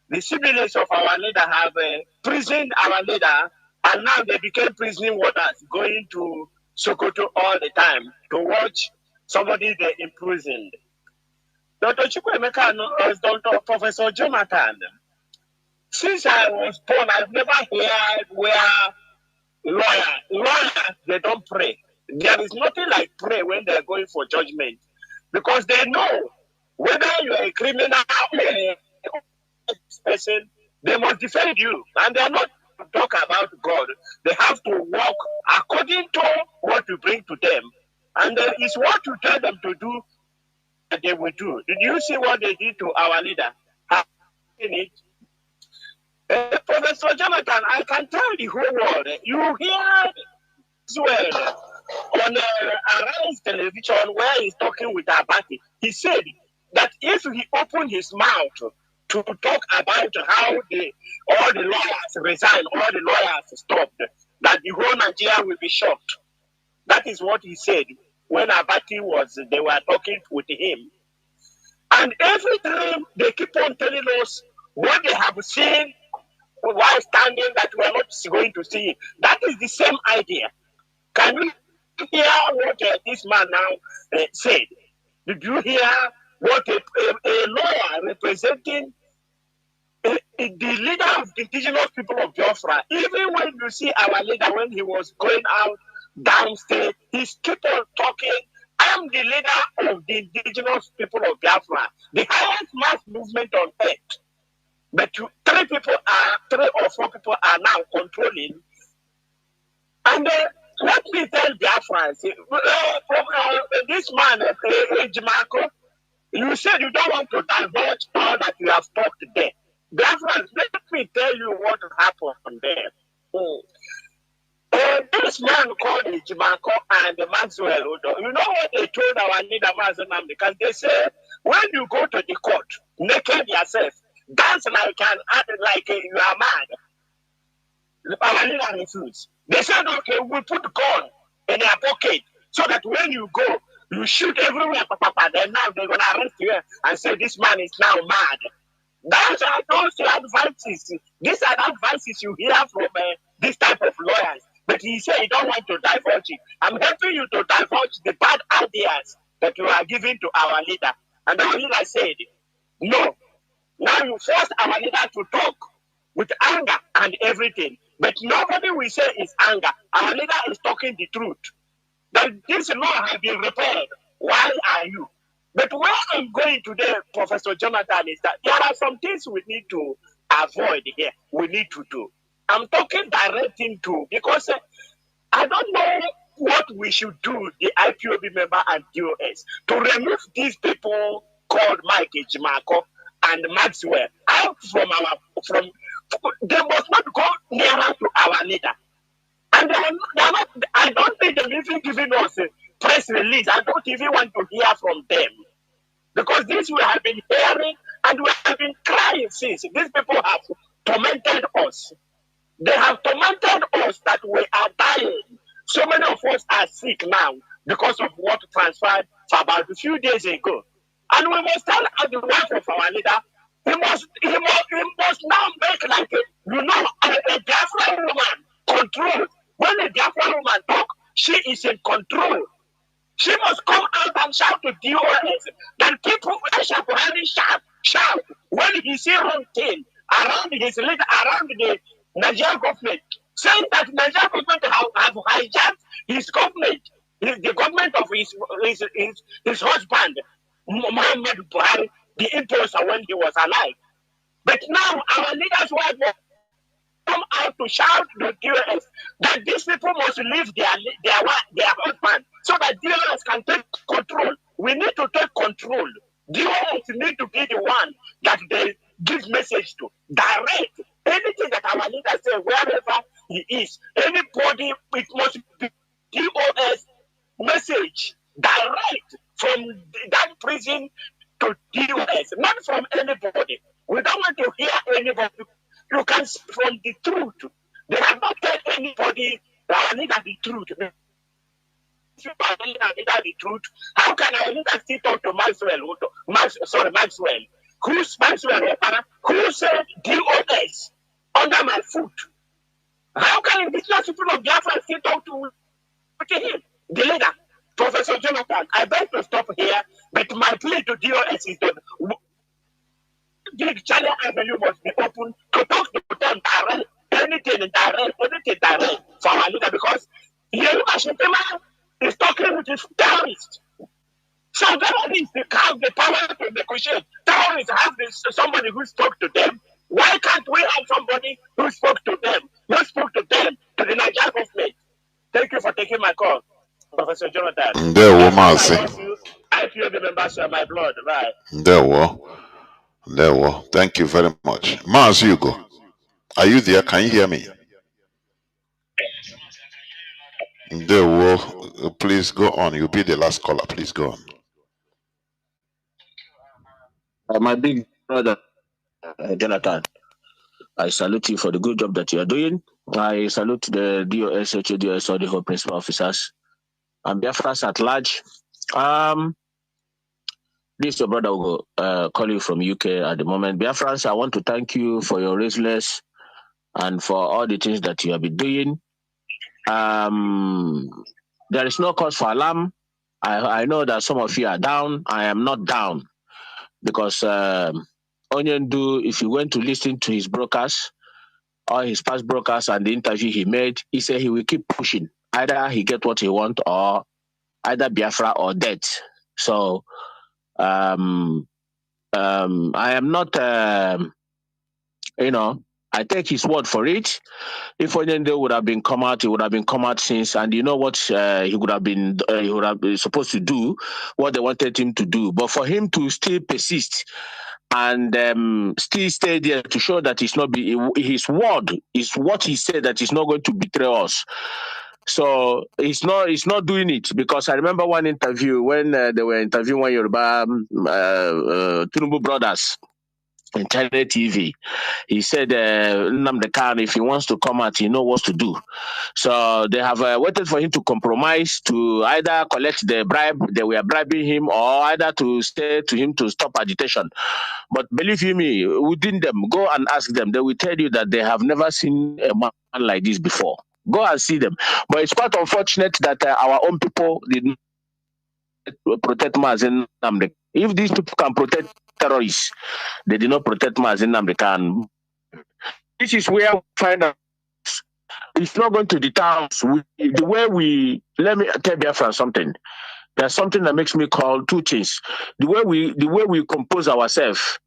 the siblings of our leader have prisoned our leader, and now they became prison warders, going to Sokoto all the time to watch somebody they imprisoned. Dr. Chukwemeka, Dr. Professor Jonathan, since I was born, I've never heard where lawyers, they don't pray. There is nothing like pray when they're going for judgment, because they know whether you're a criminal or a person, they must defend you, and they're not to talk about God. They have to walk according to what you bring to them, and it's what you tell them to do that they will do. Did you see what they did to our leader? Professor Jonathan, I can tell the whole world, you hear as well on Arise television where he's talking with Abati. He said that if he opened his mouth to talk about how all the lawyers resigned, all the lawyers stopped, that the whole Nigeria will be shocked. That is what he said when Abati they were talking with him. And every time they keep on telling us what they have seen while standing that we are not going to see. That is the same idea. Can you hear what this man now said? Did you hear what a lawyer representing the leader of the indigenous people of Biafra, even when you see our leader when he was going out downstate, he's keep on talking. I am the leader of the indigenous people of Biafra, the highest mass movement on earth. But 3 or 4 people are now controlling. And let me tell Biafrans, this man, Jimako, you said you don't want to divulge all that you have talked there. Biafrans, let me tell you what happened there. This man called Jimako and Maxwell, you know what they told our leader, Mazi Nnamdi? Because they say, when you go to the court, naked yourself, dance like you are mad. Our leader refused. They said, okay, we'll put gun in their pocket so that when you go, you shoot everywhere. Then now they're going to arrest you and say this man is now mad. Those are those advices. These are advices you hear from this type of lawyers. But he said he don't want to divulge it. I'm helping you to divulge the bad ideas that you are giving to our leader. And our leader said, no. Now you force our leader to talk with anger and everything. But nobody will say it's anger. Our leader is talking the truth. That this law has been repaired. Why are you? But where I'm going today, Professor Jonathan, is that there are some things we need to avoid here. We need to do. I'm talking directing to, because I don't know what we should do, the IPOB member and DOS, to remove these people called Mike Ejimako and Maxwell out from they must not go nearer to our leader. And they're not, I don't think they've even given us a press release. I don't even want to hear from them. Because this we have been hearing and we have been crying since. These people have tormented us. They have tormented us that we are dying. So many of us are sick now because of what transpired for about a few days ago. And we must tell the wife of our leader, he must now make like a Biafra woman control. When a Biafra woman talk, she is in control. She must come out and shout to DOS that people shout when he see wrong thing around his leader, around the Nigerian government, saying that Nigerian government have hijacked his government, the government of his husband, Muhammad Buhari, the imposter when he was alive. But now our leaders will come out to shout to DOS that these people must leave their husband so that DOS can take control. We need to take control. DOS need to be the one that they give message to. Direct. Anything that our leader say, wherever he is, anybody, it must be DOS message. Direct from that prison to DOS, not from anybody. We don't want to hear anybody. You can see from the truth. They have not told anybody that I need the truth. If you are the truth, how can I need to still talk to Maxwell? Maxwell. Who's Maxwell? Who said DOS under my foot? How can indigenous people of Biafra still talk to him? The leader, Professor Jonathan, I beg to stop here, but my plea to DOS is that Big Channel Avenue must be open to talk to them direct, anything direct for our leader, because Yoruba Shepema is talking with his terrorists. So terrorists have the power to negotiate. Terrorists have somebody who spoke to them. Why can't we have somebody who spoke to them, to the Nigerian government? Thank you for taking my call, Professor Jonathan. Mazi. I feel the members of my blood. Right. There were. Thank you very much. Mazi, you go. Are you there? Can you hear me? There were. Please go on. You'll be the last caller. Please go on. My big brother, Jonathan, I salute you for the good job that you are doing. I salute the DOS, HODS, all the whole principal officers, and Biafrans at large. This is your brother will call you from UK at the moment. Biafrans, I want to thank you for your resilience and for all the things that you have been doing. There is no cause for alarm. I know that some of you are down. I am not down because Onyendu, if you went to listen to his broadcast or his past broadcast and the interview he made, he said he will keep pushing. Either he get what he want or either Biafra or death. So I am not, I take his word for it. If Onyende would have been come out, he would have been come out since, and you know what he would have been supposed to do, what they wanted him to do. But for him to still persist and still stay there to show that he's not his word is what he said, that he's not going to betray us. So he's not doing it, because I remember one interview when they were interviewing one Yoruba Tinubu brothers in China TV. He said, Nnamdi, if he wants to come out, he knows what to do. So they have waited for him to compromise, to either collect the bribe, they were bribing him, or either to say to him to stop agitation. But believe you me, within them, go and ask them. They will tell you that they have never seen a man like this before. Go and see them. But it's quite unfortunate that our own people did not protect Mazi and Nnamdi. If these people can protect terrorists. They did not protect Mazi Nnamdi Kanu. This is where we find out it's not going to deter us. The way we, let me tell Biafra something. There's something that makes me call two things. The way we compose ourselves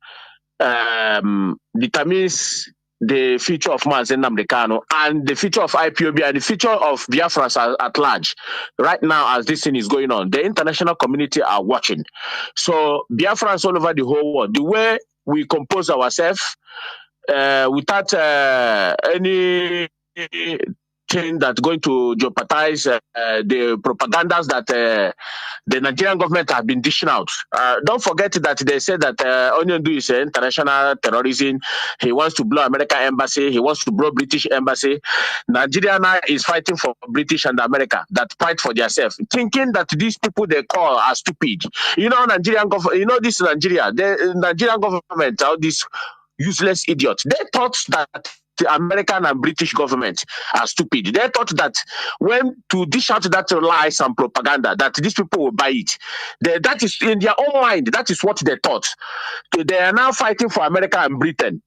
determines the future of Mazi Nnamdi Kanu and the future of IPOB and the future of Biafrans at large. Right now, as this thing is going on, the international community are watching. So Biafrans all over the whole world, the way we compose ourselves without any thing that's going to jeopardize the propagandas that the Nigerian government have been dishing out. Don't forget that they said that Onnyendu is international terrorism. He wants to blow American embassy. He wants to blow British embassy. Nigeria now is fighting for British and America that fight for themselves, thinking that these people they call are stupid. You know, Nigerian government. You know this Nigeria. The Nigerian government, all these useless idiots. They thought that the American and British government are stupid. They thought that when to dish out that lies and propaganda, that these people will buy it. That is in their own mind. That is what they thought. So they are now fighting for America and Britain.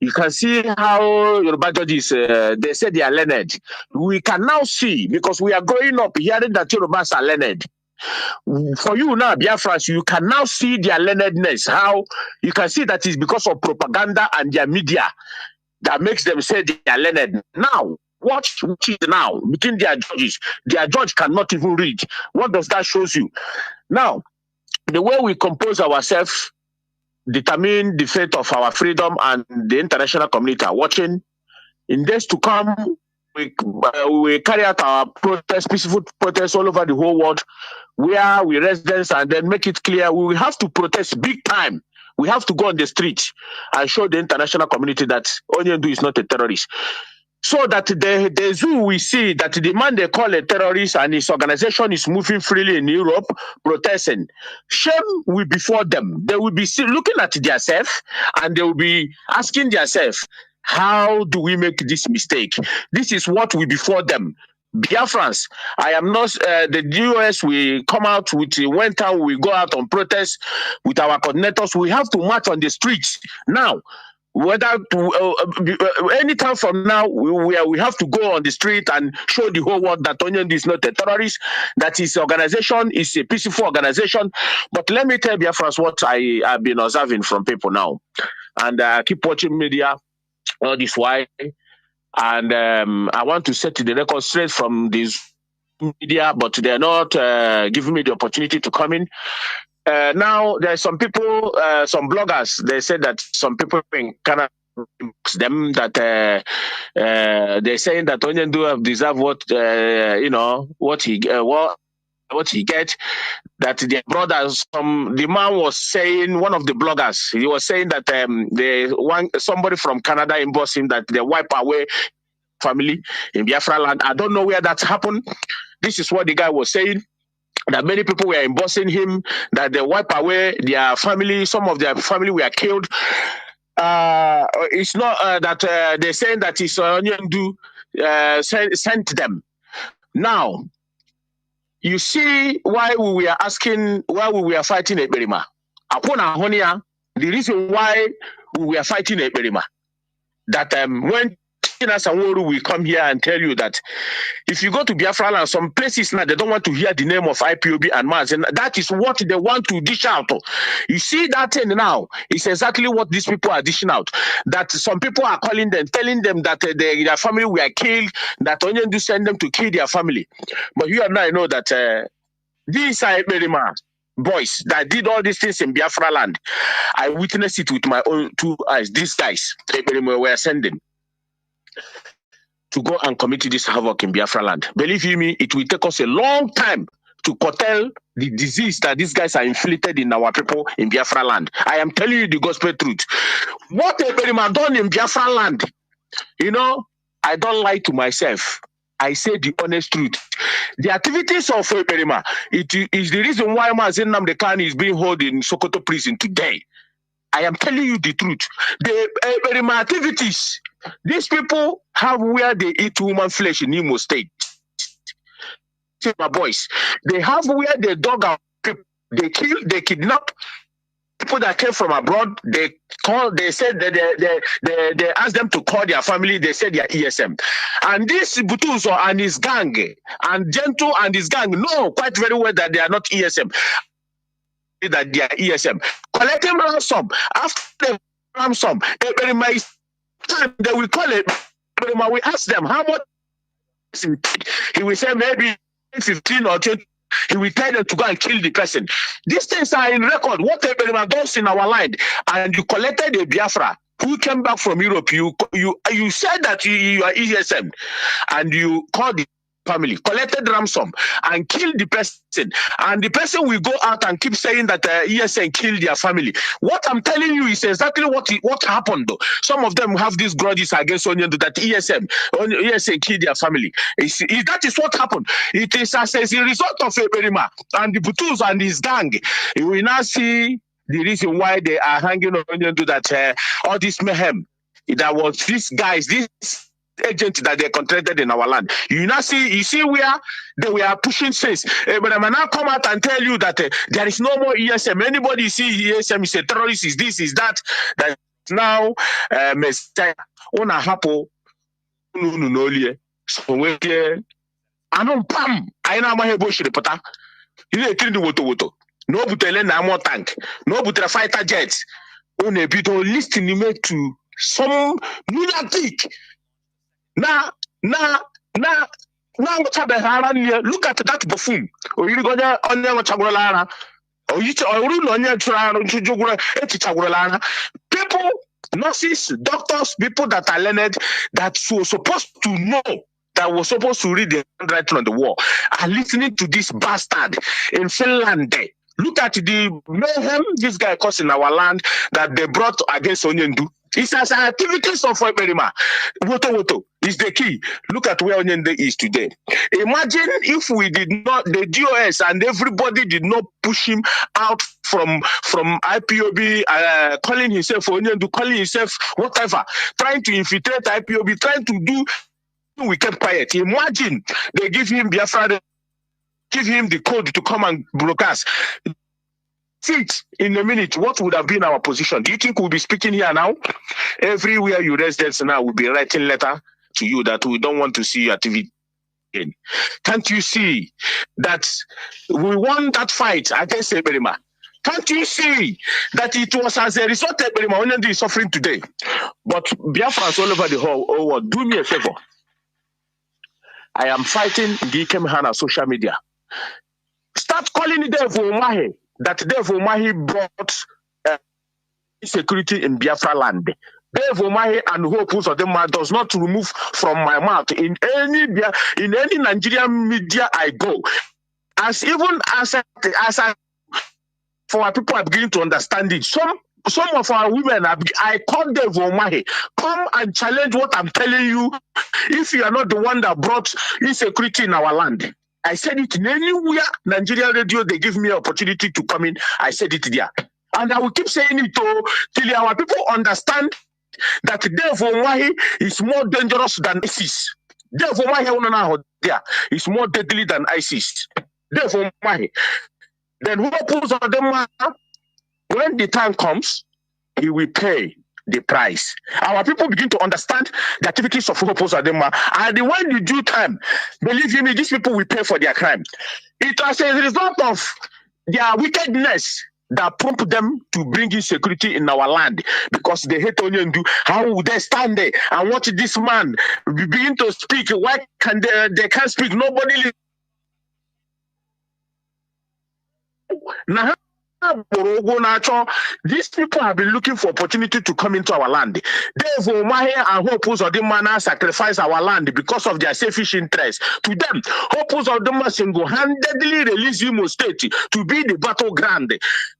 You can see how Yoruba judges, they say they are learned. We can now see, because we are growing up hearing that Yorubas are learned. For you now, Biafrans, you can now see their learnedness. How you can see that is because of propaganda and their media that makes them say they are learned. Now, watch it now between their judges. Their judge cannot even read. What does that show you? Now, the way we compose ourselves determine the fate of our freedom, and the international community are watching. In days to come, we carry out our protests, peaceful protests all over the whole world, where we residents, and then make it clear we will have to protest big time. We have to go on the street and show the international community that Onnyendu is not a terrorist. So that the zoo we see that the man they call a terrorist and his organization is moving freely in Europe, protesting. Shame will be for them. They will be looking at themselves and they will be asking themselves, how do we make this mistake? This is what will be for them. Biafrans, I am not, the US will come out with, when time we go out on protest with our coordinators, we have to march on the streets. Now, whether anytime from now, we have to go on the street and show the whole world that Onnyendu is not a terrorist, that his organization is a peaceful organization. But let me tell Biafrans what I have been observing from people now. And I keep watching media all this while. And I want to set the record straight from this media, but they're not giving me the opportunity to come in. Now, there's some people, some bloggers, they said that some people in Canada, them that they're saying that Onnyendu have deserved what, what he get, that their brothers, the man was saying, one of the bloggers, he was saying that somebody from Canada embossed him that they wipe away family in Biafra land. I don't know where that happened. This is what the guy was saying, that many people were embossing him, that they wipe away their family, some of their family were killed. It's not that they're saying that it's Onnyendu sent them. Now, you see why we were asking, why we were fighting Ekperima. Upon Ahonia, the reason why we were fighting Ekperima, that when Tina Sanworu will come here and tell you that if you go to Biafra land, some places now, they don't want to hear the name of IPOB and Mazi. And that is what they want to dish out. You see that thing now, it's exactly what these people are dishing out. That some people are calling them, telling them that their family were killed, that Onnyendu send them to kill their family. But you and I know that these are Ekperima boys that did all these things in Biafra land. I witnessed it with my own two eyes. These guys, Ekperima were sending to go and commit this havoc in Biafra land. Believe you me, it will take us a long time to curtail the disease that these guys are inflicted in our people in Biafra land. I am telling you the gospel truth. What Ekperima done in Biafra land, I don't lie to myself. I say the honest truth. The activities of Ekperima, it is the reason why Mazi Nnamdi Kanu is being held in Sokoto prison today. I am telling you the truth. The Ekperima activities, these people have where they eat human flesh in Imo State. See my boys, they have where they dog out people, they kill, they kidnap, people that came from abroad, they said that they asked them to call their family, they said they are ESM. And this Butuso and his gang, and Gento and his gang know quite very well that they are not ESM, that they are ESM. Collecting ransom, after the ransom, they will call it, we ask them how much he will say maybe 15 or 20. He will tell them to go and kill the person. These things are in record. What Eberima does in our land, and you collected a Biafra who came back from Europe. You said that you are ESM, and you called the family, collected ransom, and killed the person. And the person will go out and keep saying that ESM killed their family. What I'm telling you is exactly what happened, though. Some of them have these grudges against Onyendu that ESM killed their family. That is what happened. It is as a result of Eberima and the Butus and his gang. You will now see the reason why they are hanging on Onyendu, that all this mayhem, that was these guys, this agent that they contracted in our land. You see where they were pushing says, but I now come out and tell you that there is no more ESM. Anybody see ESM is a terrorist, is this, is that. That now Messiah on a hapo no so we anon pam I na mahe bo shiripota. You know killing woto. No butele na more tank. No butere fighter jets. On a bit of listening to some lunatic. Now, look at that buffoon. Or you go there on your chagulana, or you on your people, nurses, doctors, people that are learned, that were supposed to know, that were supposed to read the handwriting on the wall, are listening to this bastard in Finland. Look at the mayhem this guy caused in our land that they brought against Onyendu. It's as activities of Eberima. Woto is the key. Look at where Onyende is today. Imagine if we did not, the DOS and everybody did not push him out from IPOB, calling himself Onyendu, calling himself whatever, trying to infiltrate IPOB, trying to do. We kept quiet. Imagine they give him Biafra, give him the code to come and broadcast. Sit in a minute, what would have been our position? Do you think we'll be speaking here now? Everywhere you residents now will be writing letter to you that we don't want to see your TV again. Can't you see that we won that fight against Eberima? Can't you see that it was as a result of Eberima Nnamdi is suffering today? But Biafrans all over the whole world, do me a favor. I am fighting the Ikemhana social media. Start calling it Devil Umahi. That Devil Umahi brought insecurity in Biafra land. Devil Umahi and Hopus of them does not remove from my mouth in any Nigerian media I go. As for our people are beginning to understand it. Some of our women, I call Devil Umahi. Come and challenge what I'm telling you. If you are not the one that brought insecurity in our land. I said it in anywhere Nigerian radio, they give me an opportunity to come in. I said it there. And I will keep saying it till our people understand that Devil Umahi is more dangerous than ISIS. Devil Umahi is more deadly than ISIS. Devil Umahi. Then who pulls on them? When the time comes, he will pay the price. Our people begin to understand the activities of Hopos Adema. And when the due time, believe me, these people will pay for their crime. It was a result of their wickedness that prompted them to bring insecurity in our land because they hate Onyendu. How would they stand there and watch this man begin to speak? Why can they can't speak? Nobody. Now, these people have been looking for opportunity to come into our land. Devil Umahi and Hopus of the man sacrifice our land because of their selfish interest. To them, Hopus of the man single-handedly release Imo State to be the battleground.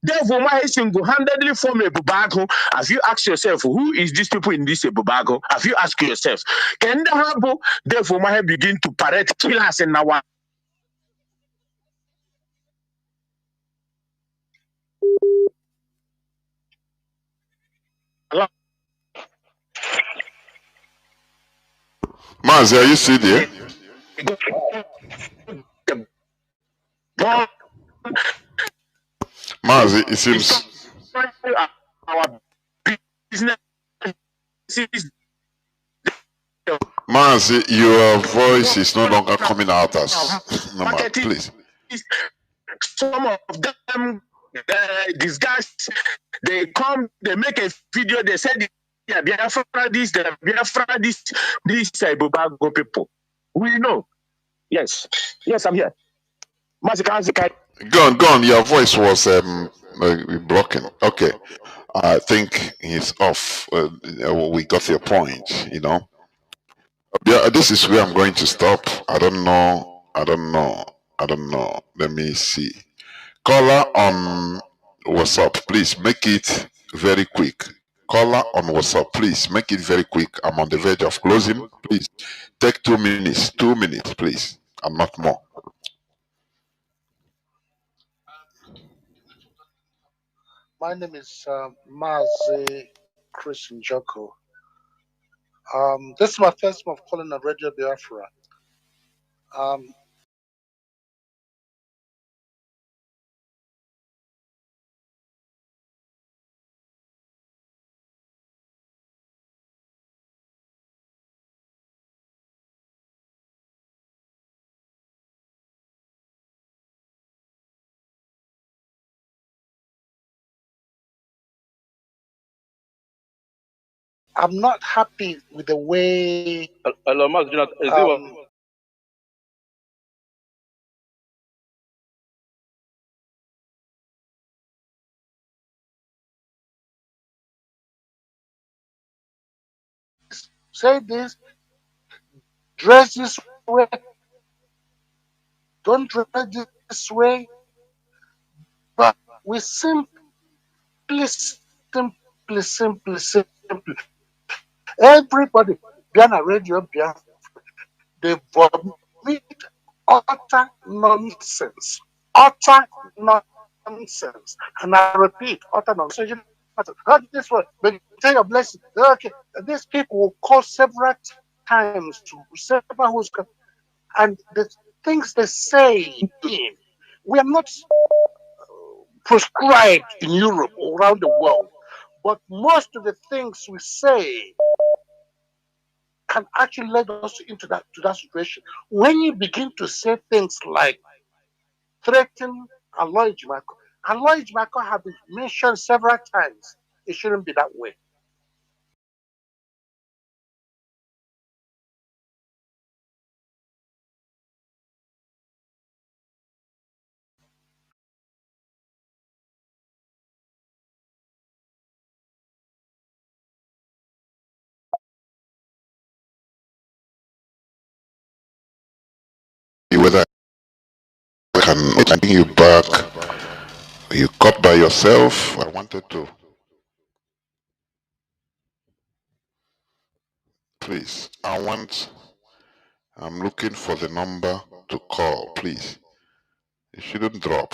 Devil Umahi single-handedly form a bubago. Have you asked yourself, who is these people in this bubago? Have you asked yourself, can the Devil Umahi begin to parade killers in our Mazi, are you still there? Mazi, it seems our business. Mazi, your voice is no longer coming out as normal. Please. Some of them, these guys, they come, they make a video, they say, yeah, Biafra this, Biafra this Bubago people. We know. Yes. Yes, I'm here. Go on. Your voice was broken. Okay. I think he's off. We got your point, you know. Yeah, this is where I'm going to stop. I don't know. Let me see. Caller on WhatsApp, please make it very quick. Caller on WhatsApp, please make it very quick. I'm on the verge of closing. Please take 2 minutes. 2 minutes, please, and not more. My name is Mazi Chris Njoko. This is my first time of calling on Radio Biafra. I'm not happy with the way. Hello, Mazi. Say this, dress this way, don't dress this way, but we simply, everybody, Biana Radio Biafra, they vomit utter nonsense. Utter nonsense. And I repeat, utter nonsense. Not this one, but tell your blessing. Okay, these people will call several times to several who's, and the things they say, we are not prescribed in Europe or around the world, but most of the things we say can actually lead us into that situation. When you begin to say things like threaten Aloy Jimako have been mentioned several times. It shouldn't be that way. Whether I can bring you back, you cut by yourself. I wanted to. Please, I'm looking for the number to call, please. You shouldn't drop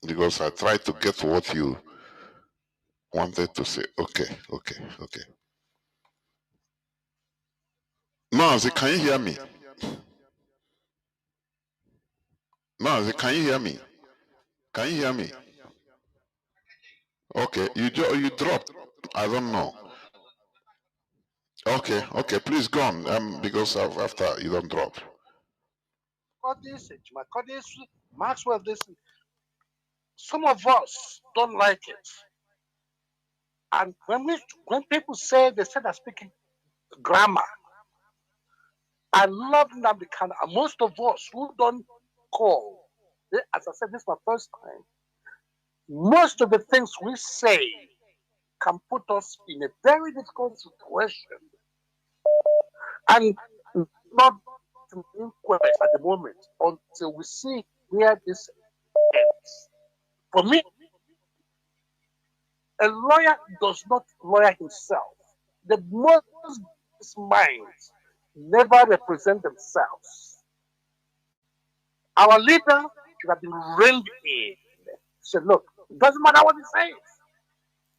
because I tried to get what you wanted to say. Okay. Mazi, can you hear me? Mazi, can you hear me? Can you hear me? Okay, you dropped. I don't know. Okay, please go on. Because after you don't drop. Maxwell, this. Some of us don't like it, and when people say they said they're speaking grammar, I love Nnamdi Kanu. Most of us who don't call, as I said, this is my first time. Most of the things we say can put us in a very difficult situation, and not to inquest at the moment until we see where this ends. For me, a lawyer does not lawyer himself. The most minds never represent themselves. Our leader should have been reined in. Said, look, it doesn't matter what he says.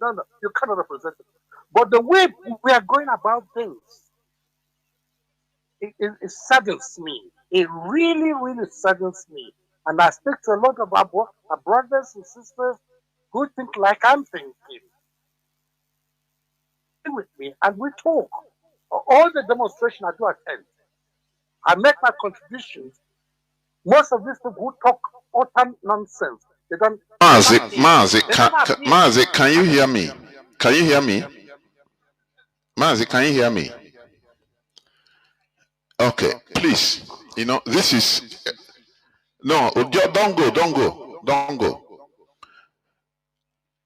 No, you cannot represent it. But the way we are going about things, it saddens me. It really, really saddens me. And I speak to a lot of our brothers and sisters who think like I'm thinking with me and we talk. All the demonstration I do attend, I make my contributions. Most of these people who talk utter nonsense, they don't. Mazi, can you hear me? Can you hear me? Mazi, can you hear me? Okay, please. You know, this is no. Don't go, don't go, don't go.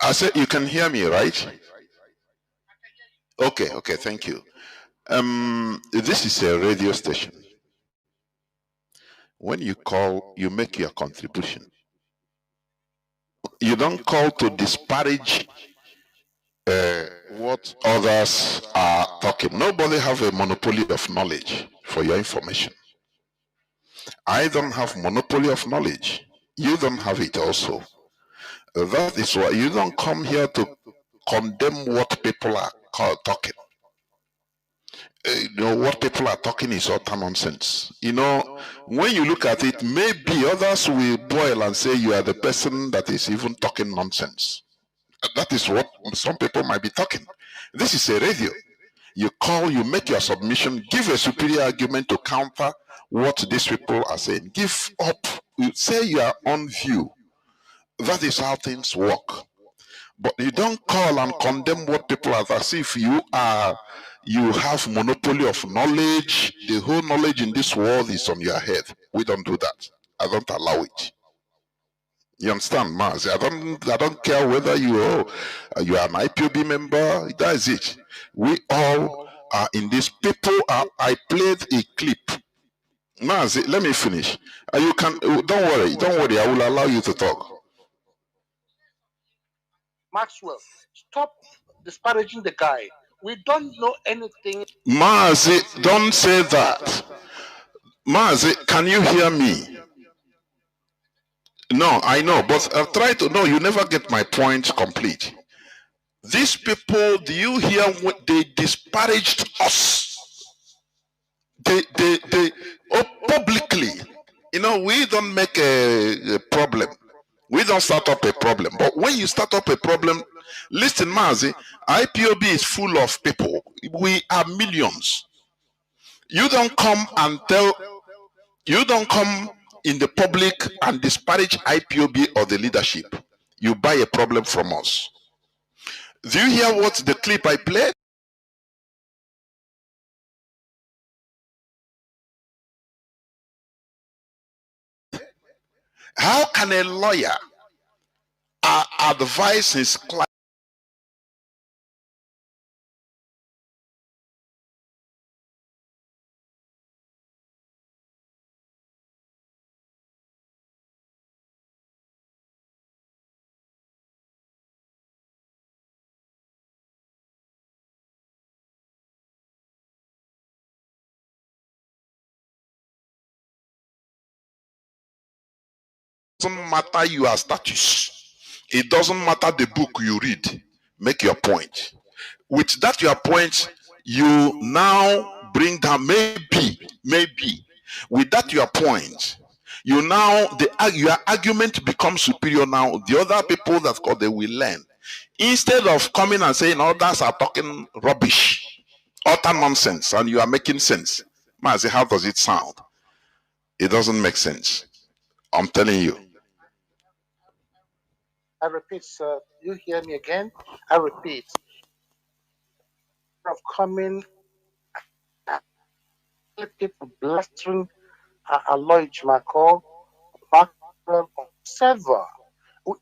I said you can hear me, right? Okay, okay, thank you. This is a radio station. When you call, you make your contribution. You don't call to disparage what others are talking. Nobody have a monopoly of knowledge, for your information. I don't have monopoly of knowledge. You don't have it also. That is why you don't come here to condemn what people are talking. You know, what people are talking is utter nonsense. You know, when you look at it, maybe others will boil and say you are the person that is even talking nonsense. That is what some people might be talking. This is a radio. You call, you make your submission, give a superior argument to counter what these people are saying. Give up, you say your own view. That is how things work. But you don't call and condemn what people are as if you have monopoly of knowledge. The whole knowledge in this world is on your head. We don't do that. I don't allow it. You understand, Mazi? I don't care whether you are an IPOB member. That's it. We all are in this. I played a clip. Mazi, let me finish. You can. Don't worry. I will allow you to talk. Maxwell, stop disparaging the guy. We don't know anything. Mazi, don't say that. Mazi, can you hear me? No, I know, but I've tried to. No, you never get my point complete. These people, do you hear what they disparaged us? They publicly. You know, we don't make a problem. We don't start up a problem. But when you start up a problem, listen, Mazi, IPOB is full of people. We are millions. You don't come in the public and disparage IPOB or the leadership. You buy a problem from us. Do you hear what the clip I played? How can a lawyer advise his client doesn't matter your status. It doesn't matter the book you read. Make your point. With that your point, you now bring down maybe. With that your point, your argument becomes superior now. The other people that call they will learn. Instead of coming and saying others are talking rubbish, utter nonsense, and you are making sense. Mazi, how does it sound? It doesn't make sense. I'm telling you. I repeat, sir, you hear me again? I repeat. Of coming, people blastering Aloy Jumako, sever.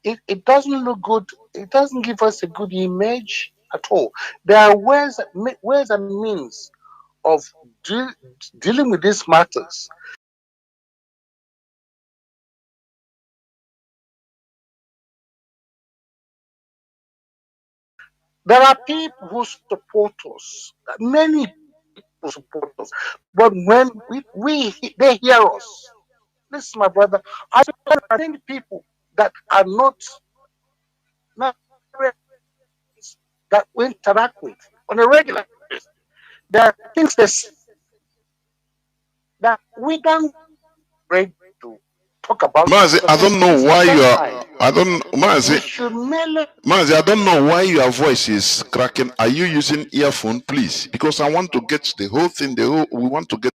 It doesn't look good. It doesn't give us a good image at all. There are ways and means of dealing with these matters. There are people who support us. Many people support us. But when they hear us, listen, my brother, I many people that are not that we interact with on a regular basis. There are things that we don't read to. talk about Mazi, I don't know why you are. I don't, we Mazi, should merely Mazi, I don't know why your voice is cracking. Are you using earphone, please? Because I want to get the whole thing. We want to get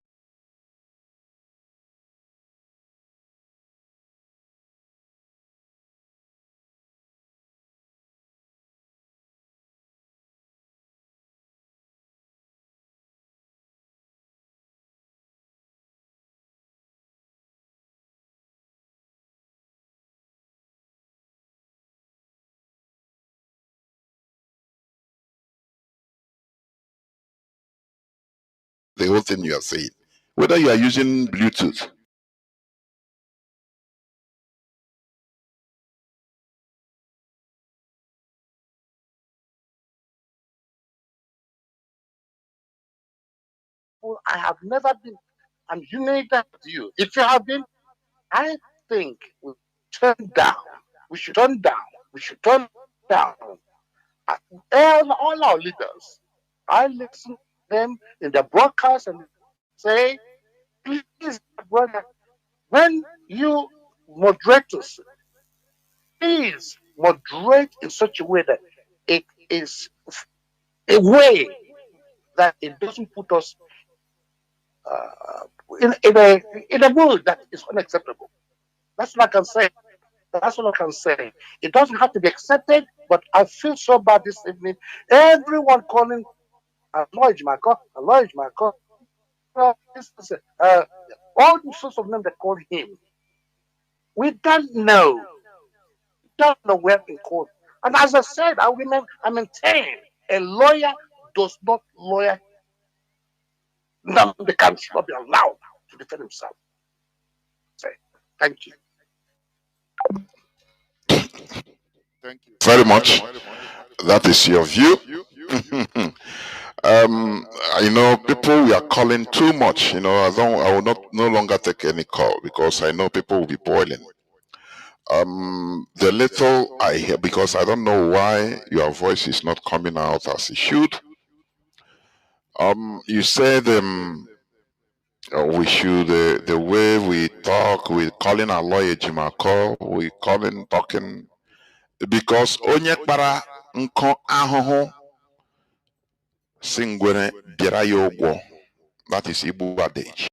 the whole thing you are saying. Whether you are using Bluetooth. I have never been and you need that you. If you have been, I think we turn down. We should turn down. We should turn down. All our leaders. I listen to them in the broadcast and say, please, brother, when you moderators, please moderate in such a way that it is a way that it doesn't put us in a mood that is unacceptable. That's what I can say. That's what I can say. It doesn't have to be accepted, but I feel so bad this evening. Everyone calling Aloy Jimako, Aloy Jimako, all the sorts of names that call him. We don't know. We don't know where to call. And as I said, I maintain a lawyer does not lawyer. Nnamdi Kanu should not be allowed to defend himself. Say, thank you. Thank you Very much. That is your view. You know, people we are calling too much. You know, I will not no longer take any call because I know people will be boiling. The little I hear, because I don't know why your voice is not coming out as it should. You said we should the way we talk, we calling our lawyer Jimako, we calling talking because onye kpara nkọ ahụhụ si ngwere bịara ya ụgwọ. That is Igbo adage.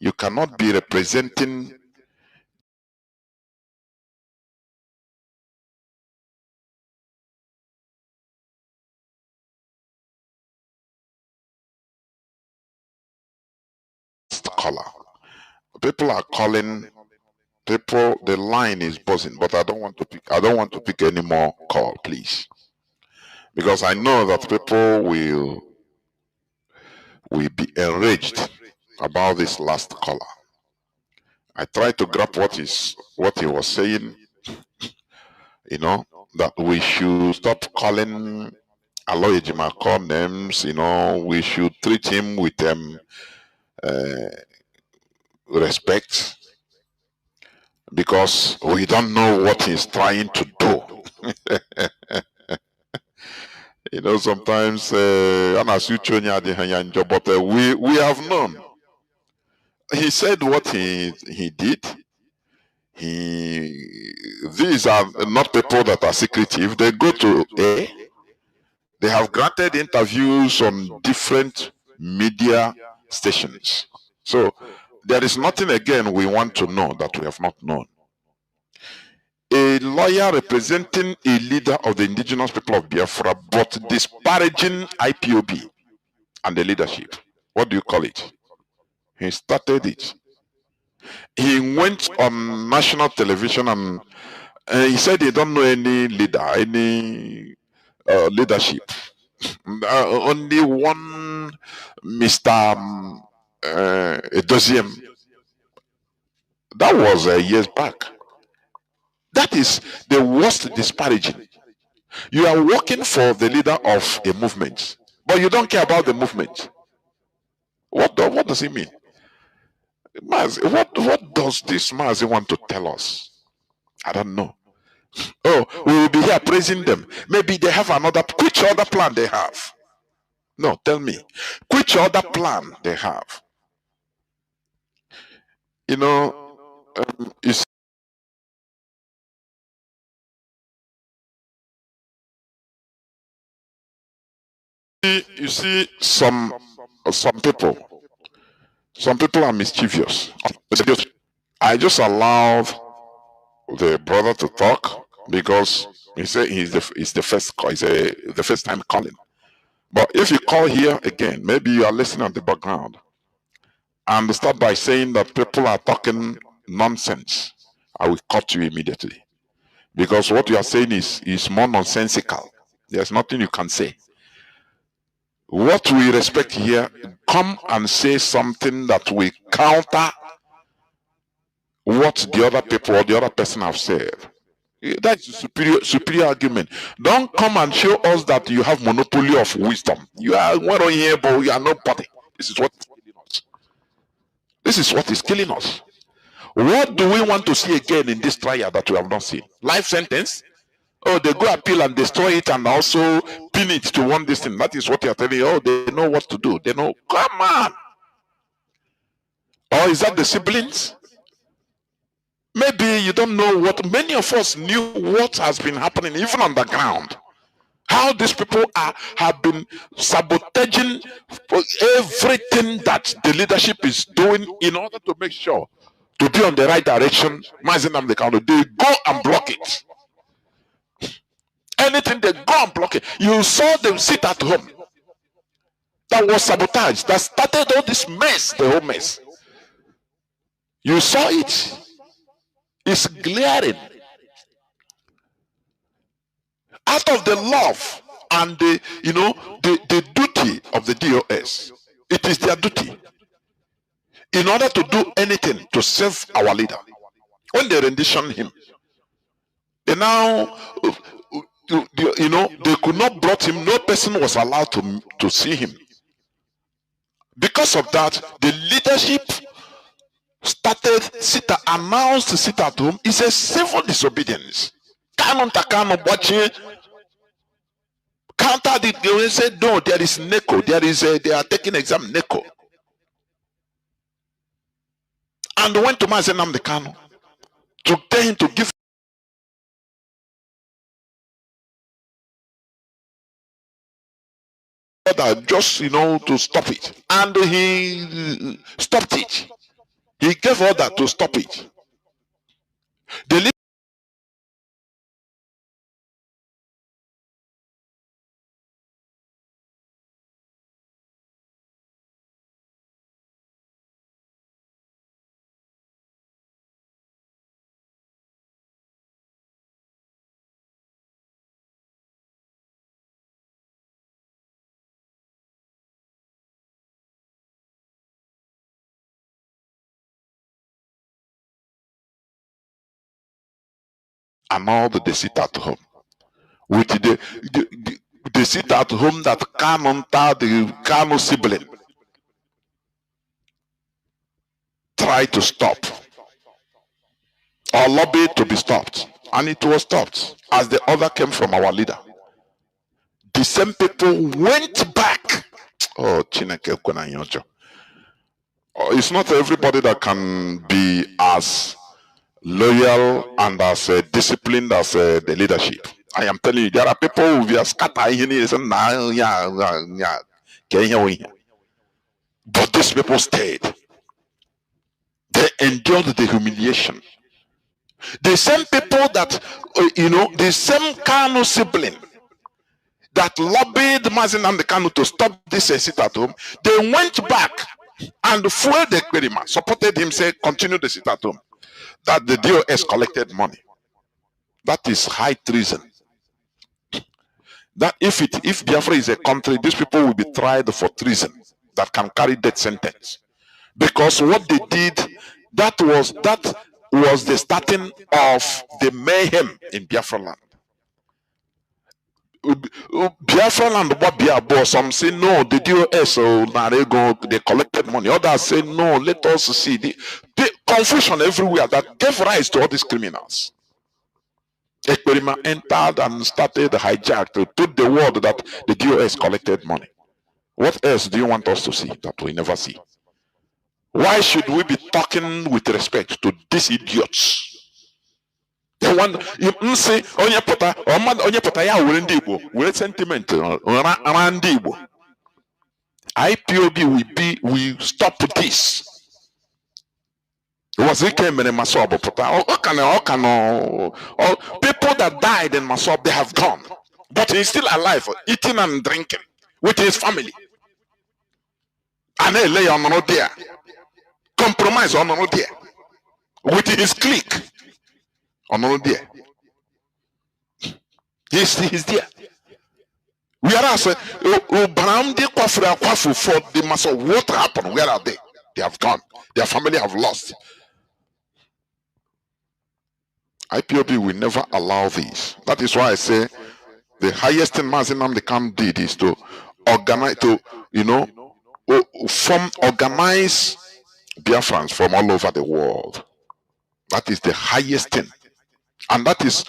You cannot be representing color. People are calling people, the line is buzzing, but I don't want to pick any more call, please. because I know that people will be enraged about this last caller. I tried to grab what he was saying, that we should stop calling Aloy Ejimako names, we should treat him with uh, respect, because we don't know what he's trying to do. Sometimes but we have known. He said what he did. These are not people that are secretive. They go to they have granted interviews on different media stations. So there is nothing again we want to know that we have not known. A lawyer representing a leader of the indigenous people of Biafra, but disparaging IPOB and the leadership. What do you call it? He started it. He went on national television and he said he don't know any leader, any leadership. Only one Mr. Edoziem. That was years back. That is the worst disparaging. You are working for the leader of a movement, but you don't care about the movement. What does he mean? Mazi, what does this Mazi want to tell us? I don't know. Oh, we will be here praising them. Maybe they have which other plan they have? No, tell me. Which other plan they have? You see some people are mischievous. I just allowed the brother to talk because he said he's the first call. The first time calling. But if you call here again, maybe you are listening on the background and start by saying that people are talking nonsense, I will cut you immediately. Because what you are saying is more nonsensical. There's nothing you can say. What we respect here, come and say something that will counter what the other people or the other person have said. That's a superior argument. Don't come and show us that you have monopoly of wisdom. You are one on here, but you are nobody. This is what is killing us. This is what is killing us. What do we want to see again in this trial that we have not seen? Life sentence? Oh, they go appeal and destroy it and also pin it to one thing. That is what you are telling. Oh, they know what to do. They know. Come on. Or is that the siblings? Maybe you don't know what. Many of us knew what has been happening even on the ground. How these people have been sabotaging everything that the leadership is doing in order to make sure to be on the right direction. Mazi Nnamdi Kanu, they go and block it. Anything they go and block it. You saw them sit at home. That was sabotage. That started all this mess, the whole mess. You saw it. It's glaring. Out of the love and the duty of the DOS, it is their duty in order to do anything to save our leader. When they rendition him, they now they could not brought him. No person was allowed to see him. Because of that, the leadership announced to sit at home. It's a civil disobedience. Kanu Takano watching countered it. They said no, there is NECO. They are taking exam NECO. And went to Mazi Nnamdi Kanu to tell him to give order, just to stop it. And he stopped it. He gave order to stop it. The annulled the sit at home. With the sit at home that Kanu, the Kanu sibling, tried to stop or lobbied to be stopped, and it was stopped as the order came from our leader. The same people went back. Oh, Chineke kwena nyocho. It's not everybody that can be as loyal and as disciplined as the leadership. I am telling you, there are people who are scattered. But these people stayed. They endured the humiliation. The same people that, the same Kanu sibling that lobbied Mazi Nnamdi Kanu to stop this sit at home, they went back and fueled the experiment, supported him, said, continue the sit at home. That the DOS collected money. That is high treason. That if Biafra is a country, these people will be tried for treason that can carry death sentence. Because what they did, that was the starting of the mayhem in Biafra land. Biafra land, what Biafra, some say no, the DOS, so now they collected money. Others say no, let us see. The confusion everywhere that gave rise to all these criminals. Ekperima entered and started the hijack to put the word that the DOS collected money. What else do you want us to see that we never see? Why should we be talking with respect to these idiots? The one you say onye pota ya were ndi Igbo, were sentiment around ndi Igbo. IPOB will stop this. Was it came in Masob? People that died in Masob, they have gone. But he's still alive, eating and drinking with his family. And they lay on there. Compromise on there. With his clique. On there. He's there. Whereas for the Masob, what happened? Where are they? They have gone. Their family have lost. IPOB will never allow this. That is why I say the highest thing Mazi Nnamdi Kanu did is to organize, organize Biafrans from all over the world. That is the highest thing. And that is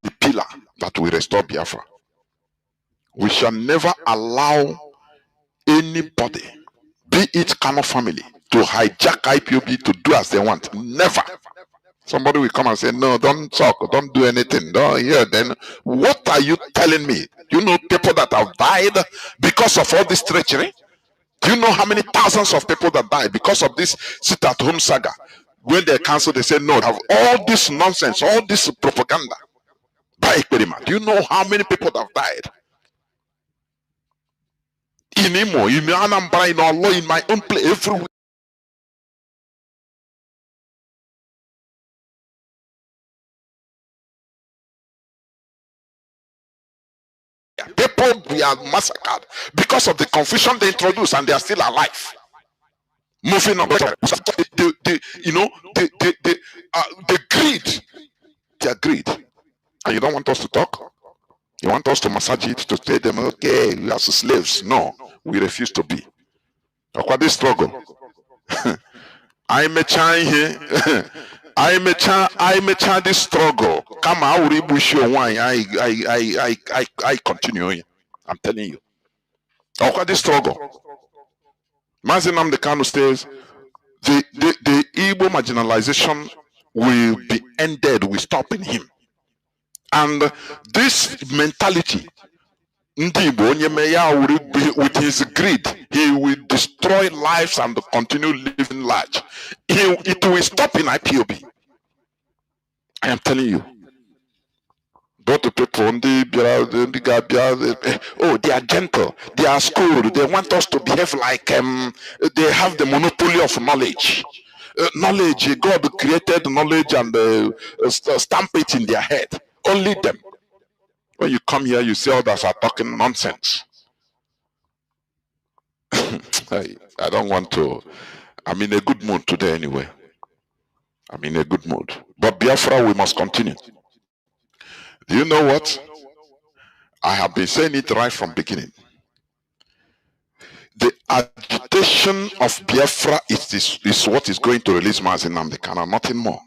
the pillar that will restore Biafra. We shall never allow anybody, be it Kanu family, to hijack IPOB to do as they want. Never. Somebody will come and say, no, don't talk, don't do anything. Don't hear. Then what are you telling me? You know people that have died because of all this treachery? Do you know how many thousands of people that died because of this sit-at-home saga? When they cancel, they say, no, have all this nonsense, all this propaganda. By experiment. Do you know how many people that have died? In Imo, in Anambra, in Allah, in my own place, everywhere. People we are massacred because of the confusion they introduced, and they are still alive. Moving on, the greed, their greed, and you don't want us to talk. You want us to massage it to say them, okay, we are slaves. No, we refuse to be. What this struggle? I'm a child here. I'm a child this struggle. Come out, I continue. I'm telling you. What this struggle? Mazi Nnamdi Kanu says the Igbo marginalization will be ended with stopping him. And this mentality, with his greed, he will destroy lives and continue living large. It will stop in IPOB. I am telling you. Both the people, they are gentle, they are schooled, they want us to behave like they have the monopoly of knowledge. Knowledge, God created knowledge and stamp it in their head. Only them. When you come here, you see others are talking nonsense. I don't want to. I'm in a good mood today anyway. I'm in a good mood. But Biafra, we must continue. Do you know what? I have been saying it right from beginning. The agitation of Biafra is what is going to release Mazi Nnamdi Kanu, nothing more.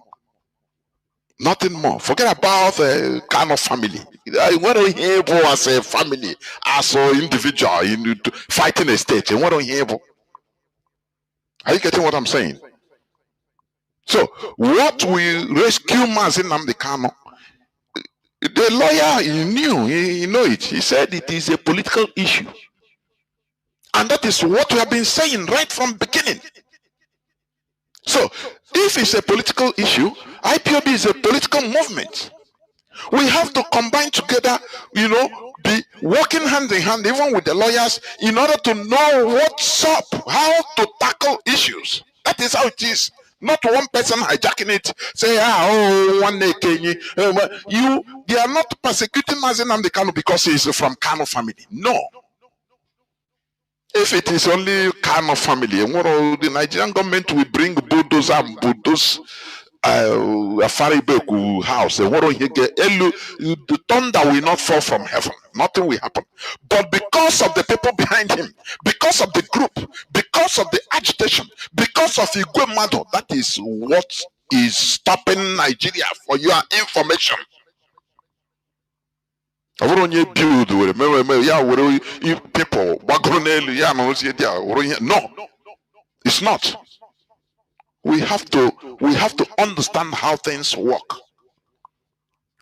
Nothing more. Forget about the Kanu family. What do you hear as a family, as an individual, fighting a state? And what do you hear? Are you getting what I'm saying? So, what will rescue Mazi Nnamdi Kanu? The lawyer, he knew, he know it. He said it is a political issue. And that is what we have been saying right from beginning. So, if it's a political issue, IPOB is a political movement. We have to combine together, be working hand in hand, even with the lawyers, in order to know what's up, how to tackle issues. That is how it is. Not one person hijacking it, say, one day, they are not persecuting Mazi Nnamdi Kanu because he is from Kanu family. No. If it is only Kanu family, the Nigerian government will bring bulldozer and bulldoze a Faribeku house. And the thunder will not fall from heaven. Nothing will happen. But because of the people behind him, because of the group, because of the agitation, because of Igwe Mado, that is what is stopping Nigeria, for your information. Build people. No, it's not. We have to understand how things work.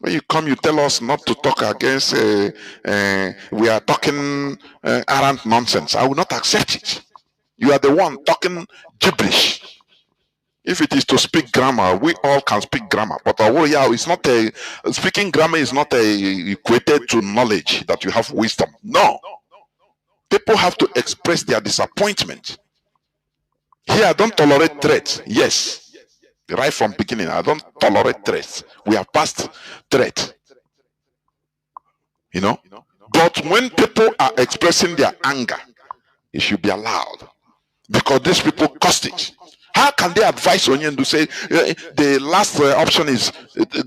When you come, you tell us not to talk against. We are talking errant nonsense. I will not accept it. You are the one talking gibberish. If it is to speak grammar, we all can speak grammar. But it's not speaking grammar is not equated to knowledge that you have wisdom. No. People have to express their disappointment. Here, I don't tolerate threats. Yes. Right from beginning, I don't tolerate threats. We are past threat. But when people are expressing their anger, it should be allowed. Because these people caused it. How can they advise Onyen to say the last option is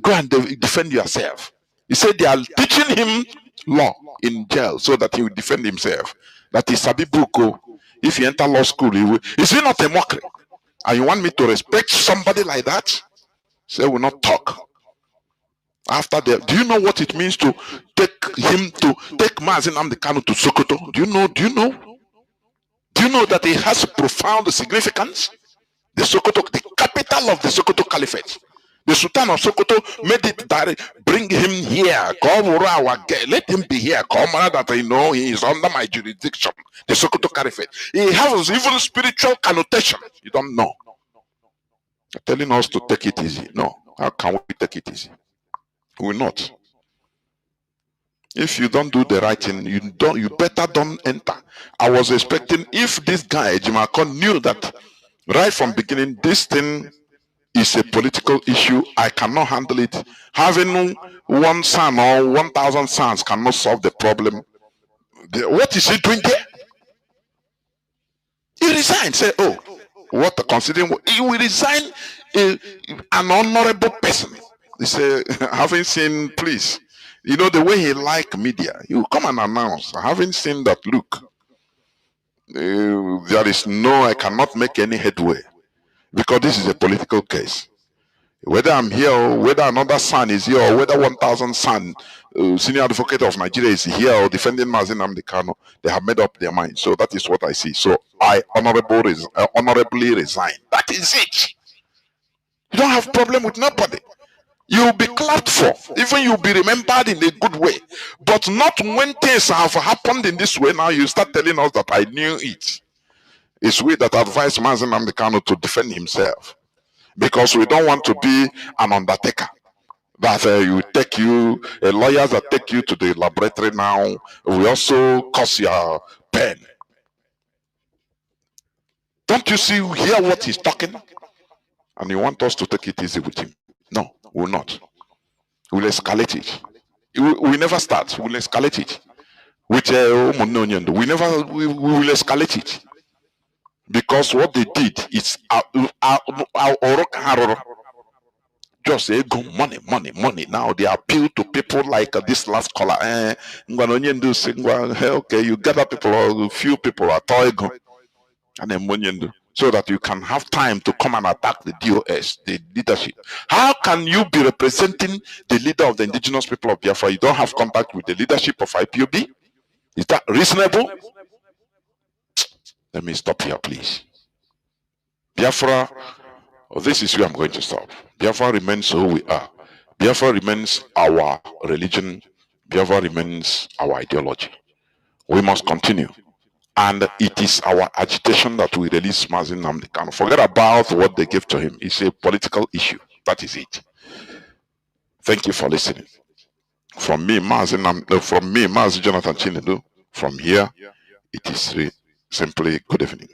go and defend yourself? He said they are teaching him law in jail so that he will defend himself. That is Sabibuko. If he enter law school, is it not a mockery? And you want me to respect somebody like that? Say we will not talk. After that, do you know what it means to take Mazi Nnamdi Kanu to Sokoto? Do you know? Do you know that it has profound significance? The Sokoto, the capital of the Sokoto Caliphate. The Sultan of Sokoto made it direct. Bring him here. Let him be here. That I know he is under my jurisdiction. The Sokoto Caliphate. He has even spiritual connotation. You don't know. You're telling us to take it easy. No. How can we take it easy? We will not. If you don't do the right thing, you better don't enter. I was expecting, if this guy Jimakon knew that right from beginning this thing is a political issue, I cannot handle it. Having one son or 1,000 sons cannot solve the problem. What is he doing there? He resigned. Say, what considering he will resign an honorable person. He said, having seen, please, the way he like media, you come and announce, having seen that, look, there is I cannot make any headway because this is a political case. Whether I'm here or whether another son is here or whether 1,000 son, senior advocate of Nigeria is here or defending Mazi Nnamdi Kanu, they have made up their mind. So that is what I see. So I honorably resign. That is it. You don't have problem with nobody. You will be clapped for. Even you will be remembered in a good way. But not when things have happened in this way. Now you start telling us that I knew it. It's we that advised Mazi Nnamdi Kanu to defend himself. Because we don't want to be an undertaker. That lawyers that take you to the laboratory now, we also cost your pen. Don't you see, hear what he's talking? And you want us to take it easy with him. No, we will not. We'll escalate it. We never start. We'll escalate it. With we will escalate it. Because what they did is Just ego, money, money, money. Now they appeal to people like this last caller. Okay, you gather people or a few people at ego, and then so that you can have time to come and attack the DOS, the leadership. How can you be representing the leader of the indigenous people of Biafra? You don't have contact with the leadership of IPOB? Is that reasonable? Let me stop here, please. Biafra, this is where I'm going to stop. Biafra remains who we are. Biafra remains our religion. Biafra remains our ideology. We must continue. And it is our agitation that we release Mazi Nnamdi Kanu. Forget about what they gave to him. It's a political issue. That is it. Thank you for listening. From me, Mazi Jonathan Chinedu. From here, it is simply good evening.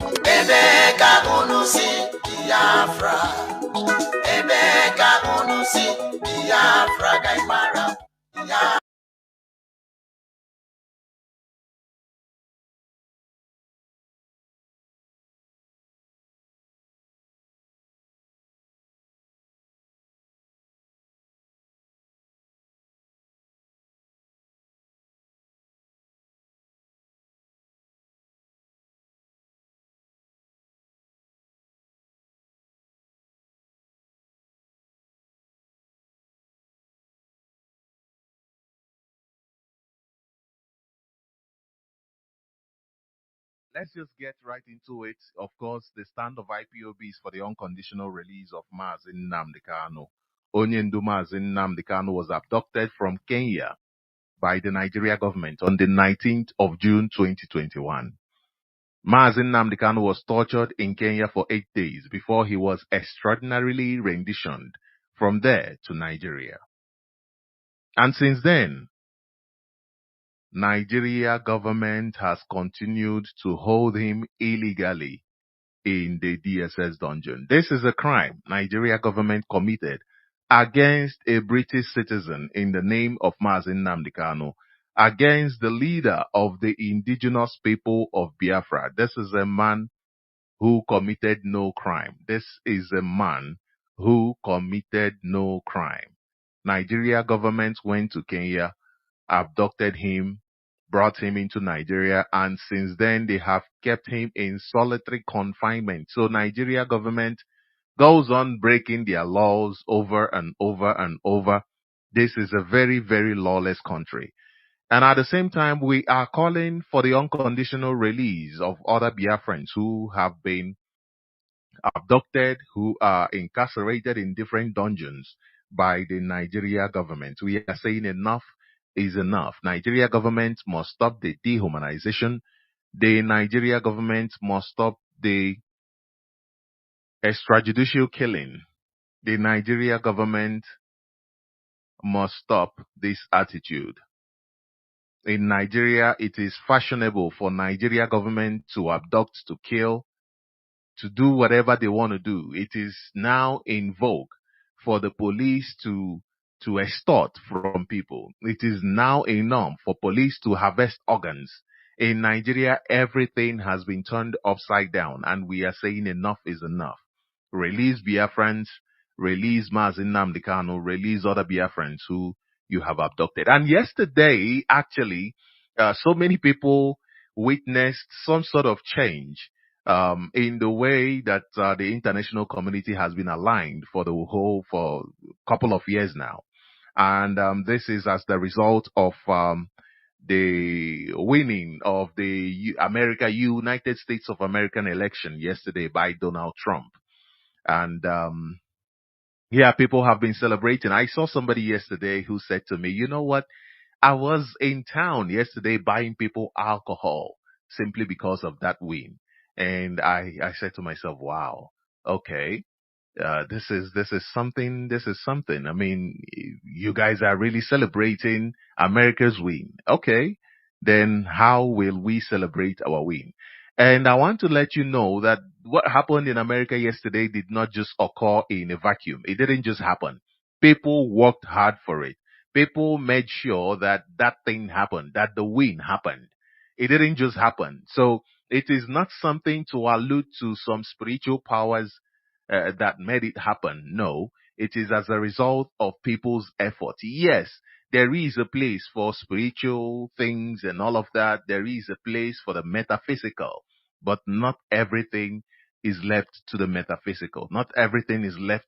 Ebeka unusi Biafra. Ebeka unusi Biafra gaimara. Let's just get right into it. Of course, the stand of IPOB is for the unconditional release of Mazi Nnamdi Kanu. Onyendu Mazi Nnamdi Kanu was abducted from Kenya by the Nigeria government on the 19th of June 2021. Mazi Nnamdi Kanu was tortured in Kenya for 8 days before he was extraordinarily renditioned from there to Nigeria. And since then, Nigeria government has continued to hold him illegally in the DSS dungeon. This is a crime Nigeria government committed against a British citizen in the name of Mazi Nnamdi Kanu, against the leader of the indigenous people of Biafra. This is a man who committed no crime. This is a man who committed no crime. Nigeria government went to Kenya, abducted him, brought him into Nigeria, and since then they have kept him in solitary confinement. So Nigeria government goes on breaking their laws over and over and over. This is a very, very lawless country. And at the same time, we are calling for the unconditional release of other Biafrans who have been abducted, who are incarcerated in different dungeons by the Nigeria government. We are saying enough is enough. Nigeria government must stop the dehumanization. The Nigeria government must stop the extrajudicial killing. The Nigeria government must stop this attitude. In Nigeria, it is fashionable for Nigeria government to abduct, to kill, to do whatever they want to do. It is now in vogue for the police to extort from people. It is now a norm for police to harvest organs. In Nigeria, everything has been turned upside down, and we are saying enough is enough. Release Biafrans, release Mazi Nnamdi Kanu, release other Biafrans who you have abducted. And yesterday, actually, so many people witnessed some sort of change in the way that the international community has been aligned for a couple of years now. And this is as the result of the winning of the United States of American election yesterday by Donald Trump. And yeah, people have been celebrating. I saw somebody yesterday who said to me, you know what? I was in town yesterday buying people alcohol simply because of that win. And I said to myself, wow, okay. This is something. I mean, you guys are really celebrating America's win. Okay. Then how will we celebrate our win? And I want to let you know that what happened in America yesterday did not just occur in a vacuum. It didn't just happen. People worked hard for it. People made sure that that thing happened, that the win happened. It didn't just happen. So it is not something to allude to some spiritual powers that made it happen. No, It is as a result of people's effort. Yes, there is a place for spiritual things and all of that. There is a place for the metaphysical, but not everything is left to the metaphysical. Not everything is left